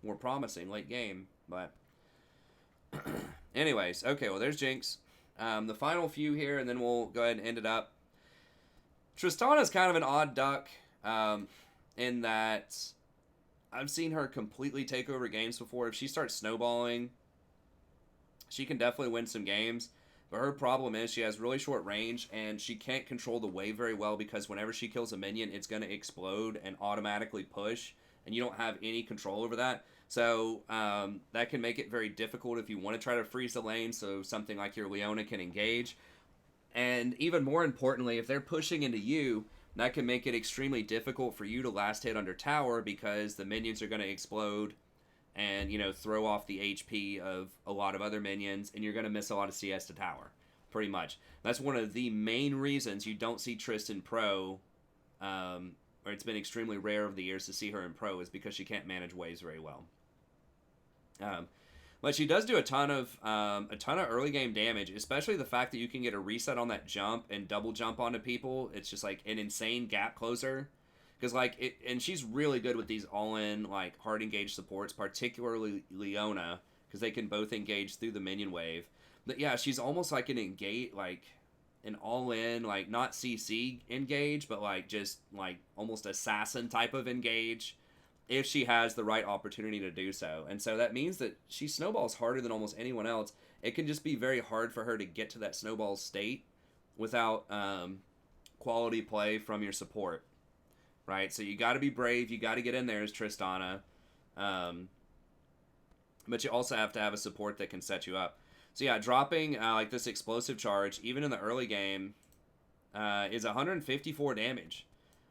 more promising late game. But, anyways. Okay, well, there's Jinx. The final few here, and then we'll go ahead and end it up. Tristana's kind of an odd duck in that I've seen her completely take over games before. If she starts snowballing, she can definitely win some games. But her problem is she has really short range, and she can't control the wave very well because whenever she kills a minion, it's going to explode and automatically push, and you don't have any control over that. So that can make it very difficult if you want to try to freeze the lane so something like your Leona can engage. And even more importantly, if they're pushing into you, that can make it extremely difficult for you to last hit under tower because the minions are going to explode and, you know, throw off the HP of a lot of other minions, and you're going to miss a lot of CS to tower, pretty much. That's one of the main reasons you don't see Tristan Pro, or it's been extremely rare over the years to see her in Pro, is because she can't manage waves very well. But she does do a ton of early game damage, especially the fact that you can get a reset on that jump and double jump onto people. It's just like an insane gap closer. Because and she's really good with these all-in like hard engaged supports, particularly Leona, because they can both engage through the minion wave. But yeah, she's almost like an engage, like an all-in, like not CC engage, but like just like almost assassin type of engage, if she has the right opportunity to do so. And so that means that she snowballs harder than almost anyone else. It can just be very hard for her to get to that snowball state without quality play from your support, right? So you got to be brave. You got to get in there as Tristana. But you also have to have a support that can set you up. So yeah, dropping like this explosive charge, even in the early game, is 154 damage,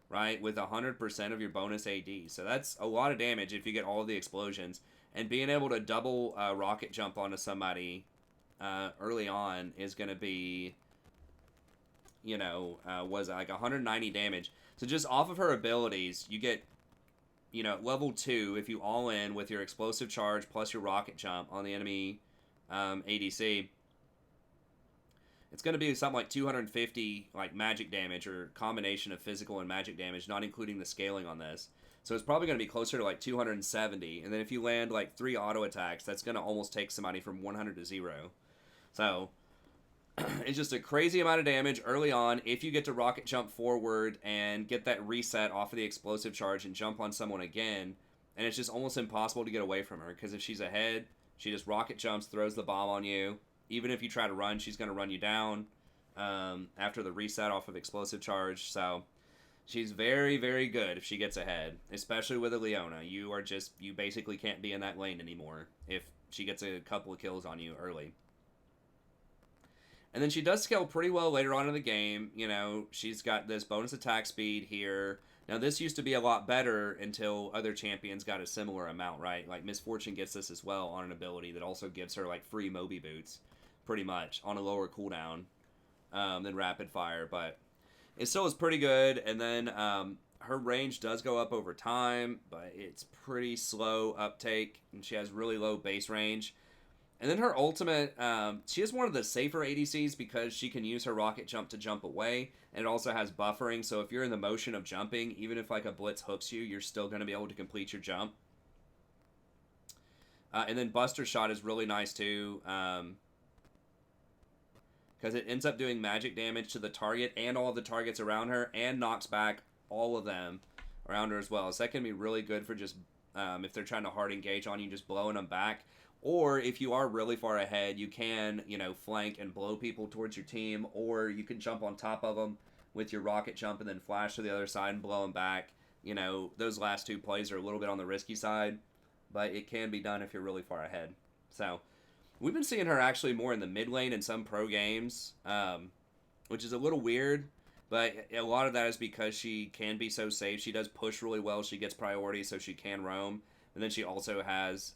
right? With 100% of your bonus AD. So that's a lot of damage if you get all of the explosions. And being able to double rocket jump onto somebody early on is going to be, you know, was like 190 damage. So just off of her abilities, you get, you know, level 2, if you all in with your explosive charge plus your rocket jump on the enemy ADC, it's going to be something like 250 like magic damage, or combination of physical and magic damage, not including the scaling on this. So it's probably going to be closer to like 270. And then if you land like 3 auto attacks, that's going to almost take somebody from 100 to 0. So it's just a crazy amount of damage early on if you get to rocket jump forward and get that reset off of the explosive charge and jump on someone again. And it's just almost impossible to get away from her, because if she's ahead, she just rocket jumps, throws the bomb on you. Even if you try to run, she's going to run you down after the reset off of explosive charge. So she's very, very good if she gets ahead, especially with a Leona. You basically can't be in that lane anymore if she gets a couple of kills on you early. And then she does scale pretty well later on in the game. You know, she's got this bonus attack speed here. Now, this used to be a lot better until other champions got a similar amount, right? Like, Misfortune gets this as well on an ability that also gives her, like, free Moby Boots, pretty much, on a lower cooldown than Rapid Fire. But it still is pretty good. And then her range does go up over time, but it's pretty slow uptake, and she has really low base range. And then her ultimate, she is one of the safer ADCs because she can use her rocket jump to jump away, and it also has buffering, so if you're in the motion of jumping, even if like a blitz hooks you, you're still going to be able to complete your jump. And then Buster Shot is really nice too, because it ends up doing magic damage to the target and all of the targets around her, and knocks back all of them around her as well. So that can be really good for just, if they're trying to hard engage on you, just blowing them back. Or if you are really far ahead, you can, you know, flank and blow people towards your team, or you can jump on top of them with your rocket jump and then flash to the other side and blow them back. You know, those last 2 plays are a little bit on the risky side, but it can be done if you're really far ahead. So we've been seeing her actually more in the mid lane in some pro games, which is a little weird, but a lot of that is because she can be so safe. She does push really well. She gets priority, so she can roam. And then she also has,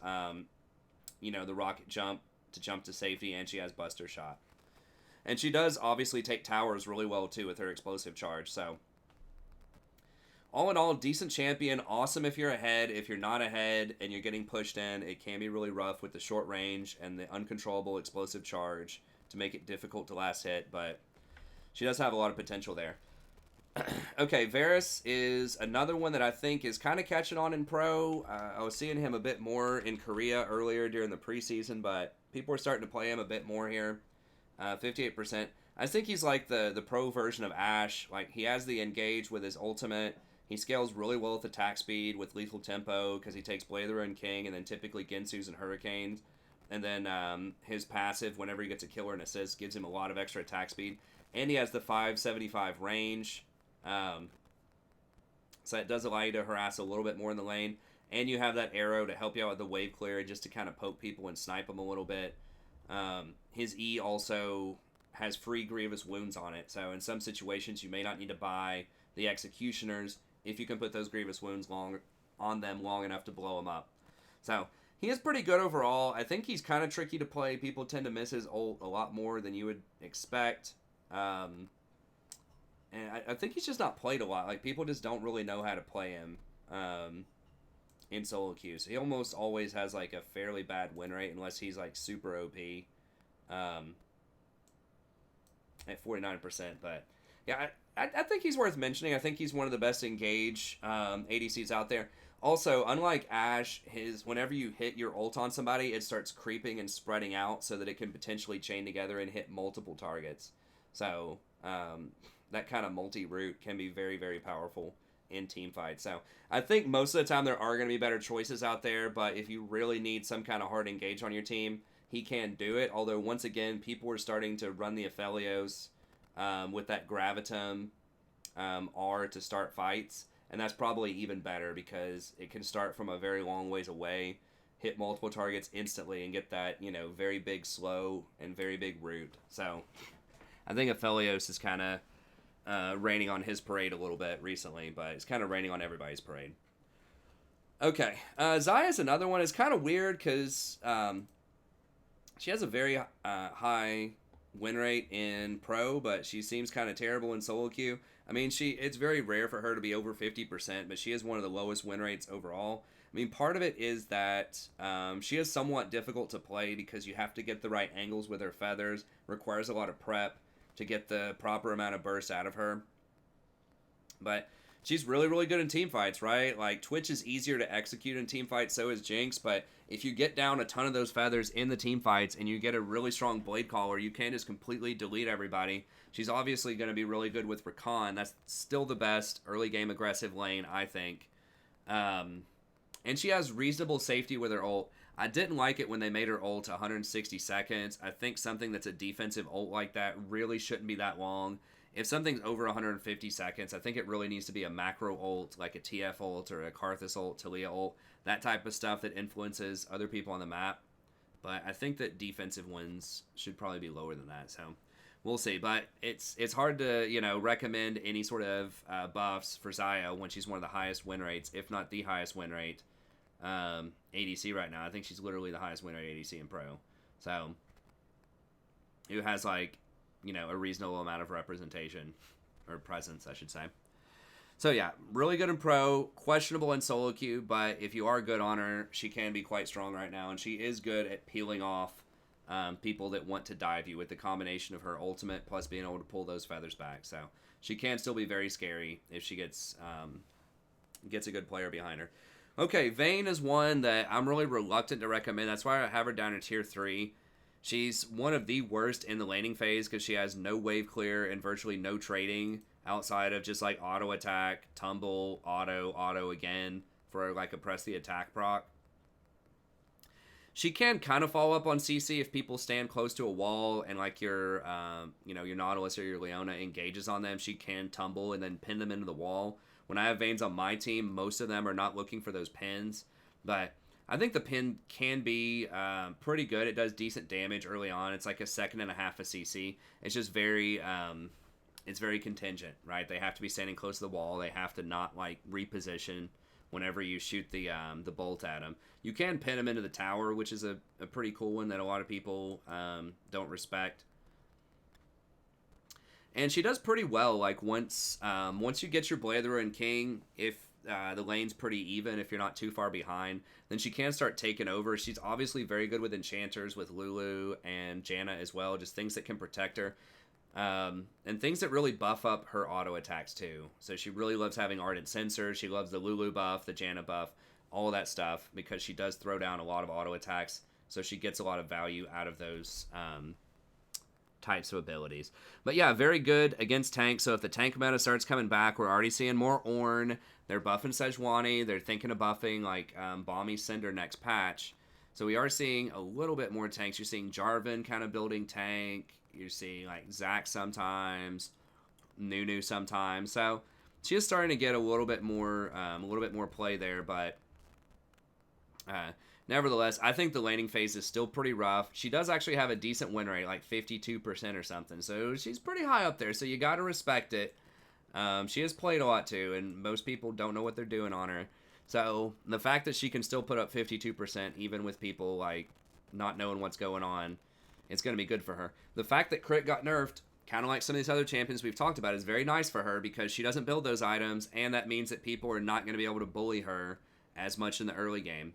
you know, the rocket jump to jump to safety, and she has Buster Shot. And she does obviously take towers really well too with her explosive charge. So all in all, decent champion. Awesome if you're ahead. If you're not ahead and you're getting pushed in, it can be really rough with the short range and the uncontrollable explosive charge to make it difficult to last hit, but she does have a lot of potential there. Okay, Varus is another one that I think is kind of catching on in pro. I was seeing him a bit more in Korea earlier during the preseason, but people are starting to play him a bit more here. 58%. I think he's like the pro version of Ashe. Like, he has the engage with his ultimate. He scales really well with attack speed, with lethal tempo, because he takes Blade of the Ruined King, and then typically Gensus and Hurricanes. And then his passive, whenever he gets a kill or an assist, gives him a lot of extra attack speed. And he has the 575 range. So it does allow you to harass a little bit more in the lane, and you have that arrow to help you out with the wave clear, just to kind of poke people and snipe them a little bit. His E also has free grievous wounds on it, so in some situations you may not need to buy the executioners if you can put those grievous wounds on them long enough to blow them up. So he is pretty good overall. I think he's kind of tricky to play. People tend to miss his ult a lot more than you would expect. And I think he's just not played a lot. Like, people just don't really know how to play him in solo queues. He almost always has, like, a fairly bad win rate unless he's, like, super OP at 49%. But, yeah, I think he's worth mentioning. I think he's one of the best engage ADCs out there. Also, unlike Ashe, whenever you hit your ult on somebody, it starts creeping and spreading out so that it can potentially chain together and hit multiple targets. So that kind of multi-route can be very, very powerful in team fights. So I think most of the time there are going to be better choices out there, but if you really need some kind of hard engage on your team, he can do it. Although, once again, people are starting to run the Aphelios with that Gravitum R to start fights. And that's probably even better because it can start from a very long ways away, hit multiple targets instantly, and get that, very big slow and very big root. So I think Aphelios is kind of raining on his parade a little bit recently, but it's kind of raining on everybody's parade. Okay, Xayah's another one. It's kind of weird because she has a very high win rate in pro, but she seems kind of terrible in solo queue. I mean, it's very rare for her to be over 50%, but she has one of the lowest win rates overall. I mean, part of it is that she is somewhat difficult to play because you have to get the right angles with her feathers, requires a lot of prep to get the proper amount of burst out of her. But she's really, really good in team fights, right? Like, Twitch is easier to execute in team fights, so is Jinx, but if you get down a ton of those feathers in the team fights and you get a really strong blade caller, you can just completely delete everybody. She's obviously going to be really good with Rakan. That's still the best early game aggressive lane, I think. And she has reasonable safety with her ult. I didn't like it when they made her ult 160 seconds. I think something that's a defensive ult like that really shouldn't be that long. If something's over 150 seconds, I think it really needs to be a macro ult, like a TF ult or a Karthus ult, Talia ult, that type of stuff that influences other people on the map. But I think that defensive wins should probably be lower than that, so we'll see. But it's hard to, recommend any sort of buffs for Xayah when she's one of the highest win rates, if not the highest win rate ADC right now. I think she's literally the highest win rate ADC in pro. So, who has, a reasonable amount of representation, or presence, I should say. So yeah, really good in pro, questionable in solo queue, but if you are good on her, she can be quite strong right now, and she is good at peeling off people that want to dive you with the combination of her ultimate plus being able to pull those feathers back. So she can still be very scary if she gets a good player behind her. Okay, Vayne is one that I'm really reluctant to recommend. That's why I have her down in tier 3. She's one of the worst in the laning phase because she has no wave clear and virtually no trading outside of just auto attack, tumble, auto again for a press the attack proc. She can kind of follow up on CC if people stand close to a wall and your Nautilus or your Leona engages on them. She can tumble and then pin them into the wall. When I have Vaynes on my team, most of them are not looking for those pins, but I think the pin can be pretty good. It does decent damage early on. It's like a second and a half of CC. It's just very contingent, right? They have to be standing close to the wall. They have to not reposition whenever you shoot the bolt at them. You can pin them into the tower, which is a pretty cool one that a lot of people don't respect. And she does pretty well. Once you get your Blade of the Ruined King, if the lane's pretty even, if you're not too far behind, then she can start taking over. She's obviously very good with enchanters, with Lulu and Janna as well, just things that can protect her. And things that really buff up her auto attacks too. So she really loves having Ardent Censer. She loves the Lulu buff, the Janna buff, all of that stuff, because she does throw down a lot of auto attacks. So she gets a lot of value out of those types of abilities. But yeah, very good against tank. So if the tank meta starts coming back, we're already seeing more Ornn. They're buffing Sejuani. They're thinking of buffing Balmy Cinder next patch. So we are seeing a little bit more tanks. You're seeing Jarvan kind of building tank. You're seeing Zac sometimes, Nunu sometimes. So she is starting to get a little bit more play there. But nevertheless, I think the laning phase is still pretty rough. She does actually have a decent win rate, 52% or something. So she's pretty high up there. So you got to respect it. She has played a lot too, and most people don't know what they're doing on her. So the fact that she can still put up 52%, even with people not knowing what's going on, it's going to be good for her. The fact that crit got nerfed, kind of like some of these other champions we've talked about, is very nice for her because she doesn't build those items, and that means that people are not going to be able to bully her as much in the early game.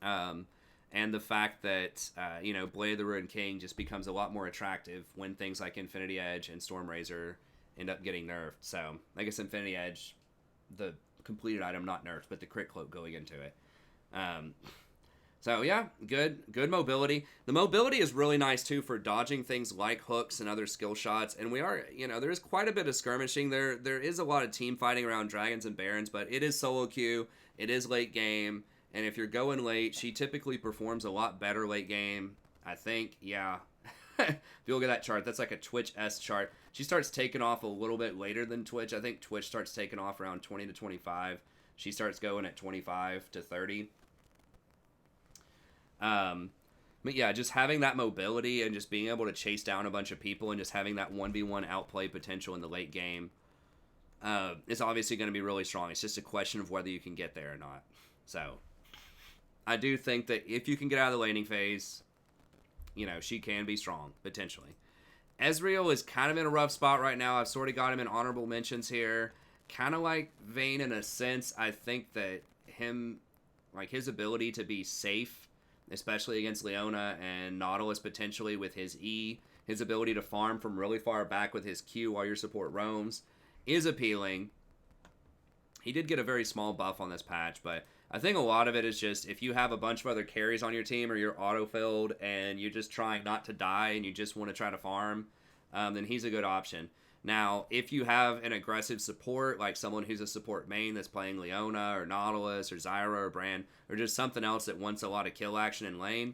And the fact that, Blade of the Ruined King just becomes a lot more attractive when things like Infinity Edge and Storm Razor end up getting nerfed. So, I guess Infinity Edge, the completed item, not nerfed, but the crit cloak going into it. So yeah, good mobility. The mobility is really nice too for dodging things like hooks and other skill shots. And we are, there is quite a bit of skirmishing. There is a lot of team fighting around dragons and barons, but it is solo queue. It is late game, and if you're going late, she typically performs a lot better late game. I think, yeah. If you look at that chart, that's like a Twitch S chart. She starts taking off a little bit later than Twitch. I think Twitch starts taking off around 20 to 25. She starts going at 25 to 30. But yeah, just having that mobility and just being able to chase down a bunch of people and just having that 1v1 outplay potential in the late game is obviously going to be really strong. It's just a question of whether you can get there or not. So I do think that if you can get out of the laning phase, she can be strong, potentially. Ezreal is kind of in a rough spot right now. I've sort of got him in honorable mentions here. Kind of like Vayne in a sense. I think that his ability to be safe, especially against Leona and Nautilus potentially with his E, his ability to farm from really far back with his Q while your support roams, is appealing. He did get a very small buff on this patch, but I think a lot of it is just if you have a bunch of other carries on your team or you're auto-filled and you're just trying not to die and you just want to try to farm, then he's a good option. Now, if you have an aggressive support, like someone who's a support main that's playing Leona or Nautilus or Zyra or Brand, or just something else that wants a lot of kill action in lane,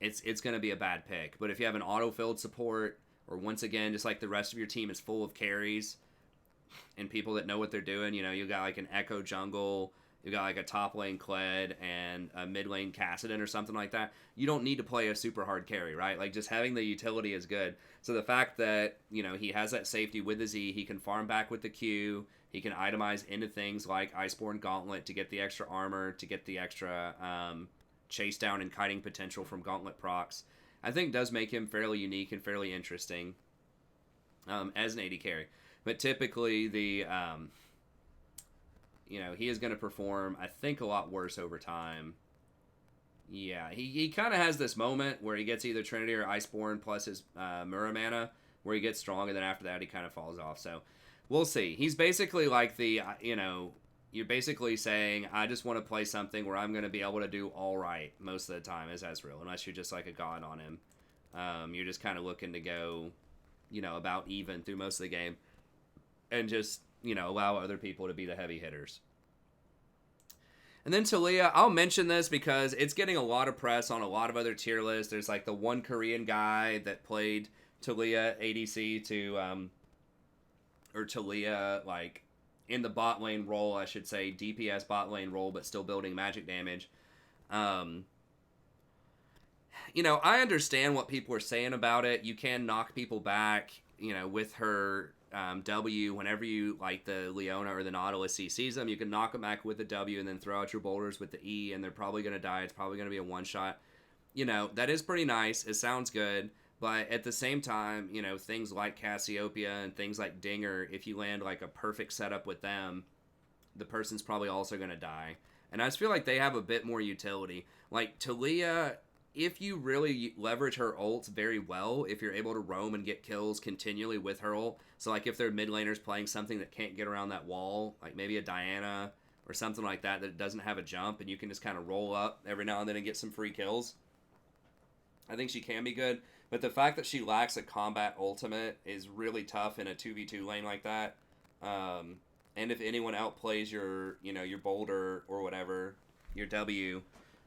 it's going to be a bad pick. But if you have an auto-filled support, or once again, just like the rest of your team is full of carries and people that know what they're doing, you got like an Echo jungle, you got like a top lane Kled and a mid lane Kassadin or something like that, you don't need to play a super hard carry, right? Like just having the utility is good. So the fact that, he has that safety with his E, he can farm back with the Q, he can itemize into things like Iceborne Gauntlet to get the extra armor, to get the extra chase down and kiting potential from Gauntlet procs, I think does make him fairly unique and fairly interesting as an AD carry. But typically the... he is going to perform, I think, a lot worse over time. Yeah, he kind of has this moment where he gets either Trinity or Iceborne plus his Mura mana, where he gets strong, and then after that he kind of falls off. So, we'll see. He's basically like the, you're basically saying, I just want to play something where I'm going to be able to do all right most of the time as Ezreal, unless you're just like a god on him. You're just kind of looking to go, about even through most of the game, and just, allow other people to be the heavy hitters. And then Taliyah, I'll mention this because it's getting a lot of press on a lot of other tier lists. There's like the one Korean guy that played Taliyah ADC or Taliyah like in the bot lane role, I should say, DPS bot lane role, but still building magic damage. I understand what people are saying about it. You can knock people back, with her W, whenever you like the Leona or the Nautilus sees them, you can knock them back with the W and then throw out your boulders with the E, and they're probably going to die. It's probably going to be a one-shot. That is pretty nice. It sounds good. But at the same time, things like Cassiopeia and things like Dinger, if you land like a perfect setup with them, the person's probably also going to die. And I just feel like they have a bit more utility. Like Taliyah, if you really leverage her ult very well, if you're able to roam and get kills continually with her ult, so like if their mid laner's playing something that can't get around that wall, like maybe a Diana or something like that doesn't have a jump, and you can just kind of roll up every now and then and get some free kills, I think she can be good. But the fact that she lacks a combat ultimate is really tough in a 2v2 lane like that. And if anyone outplays your boulder or whatever, your W,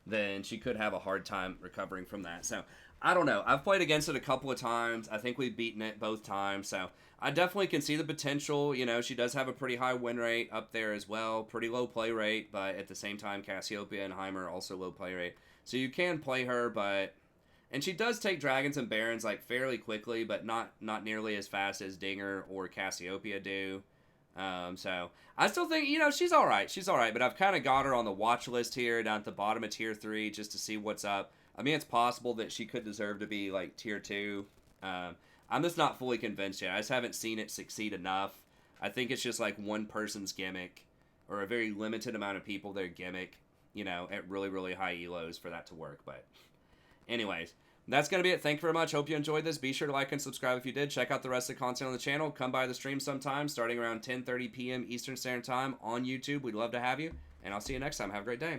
then she could have a hard time recovering from that. So, I don't know. I've played against it a couple of times. I think we've beaten it both times. So, I definitely can see the potential. She does have a pretty high win rate up there as well. Pretty low play rate, but at the same time, Cassiopeia and Heimer also low play rate. So, you can play her, but... And she does take dragons and barons, like, fairly quickly, but not nearly as fast as Dinger or Cassiopeia do. So I still think, she's all right. She's all right, but I've kind of got her on the watch list here down at the bottom of tier 3 just to see what's up. I mean, it's possible that she could deserve to be like tier 2. I'm just not fully convinced yet. I just haven't seen it succeed enough. I think it's just like one person's gimmick or a very limited amount of people their gimmick, at really, really high elos for that to work. But anyways, That's going to be it. Thank you very much. Hope you enjoyed this. Be sure to like and subscribe if you did. Check out the rest of the content on the channel. Come by the stream sometime, starting around 10:30 p.m. Eastern Standard Time on YouTube. We'd love to have you. And I'll see you next time. Have a great day.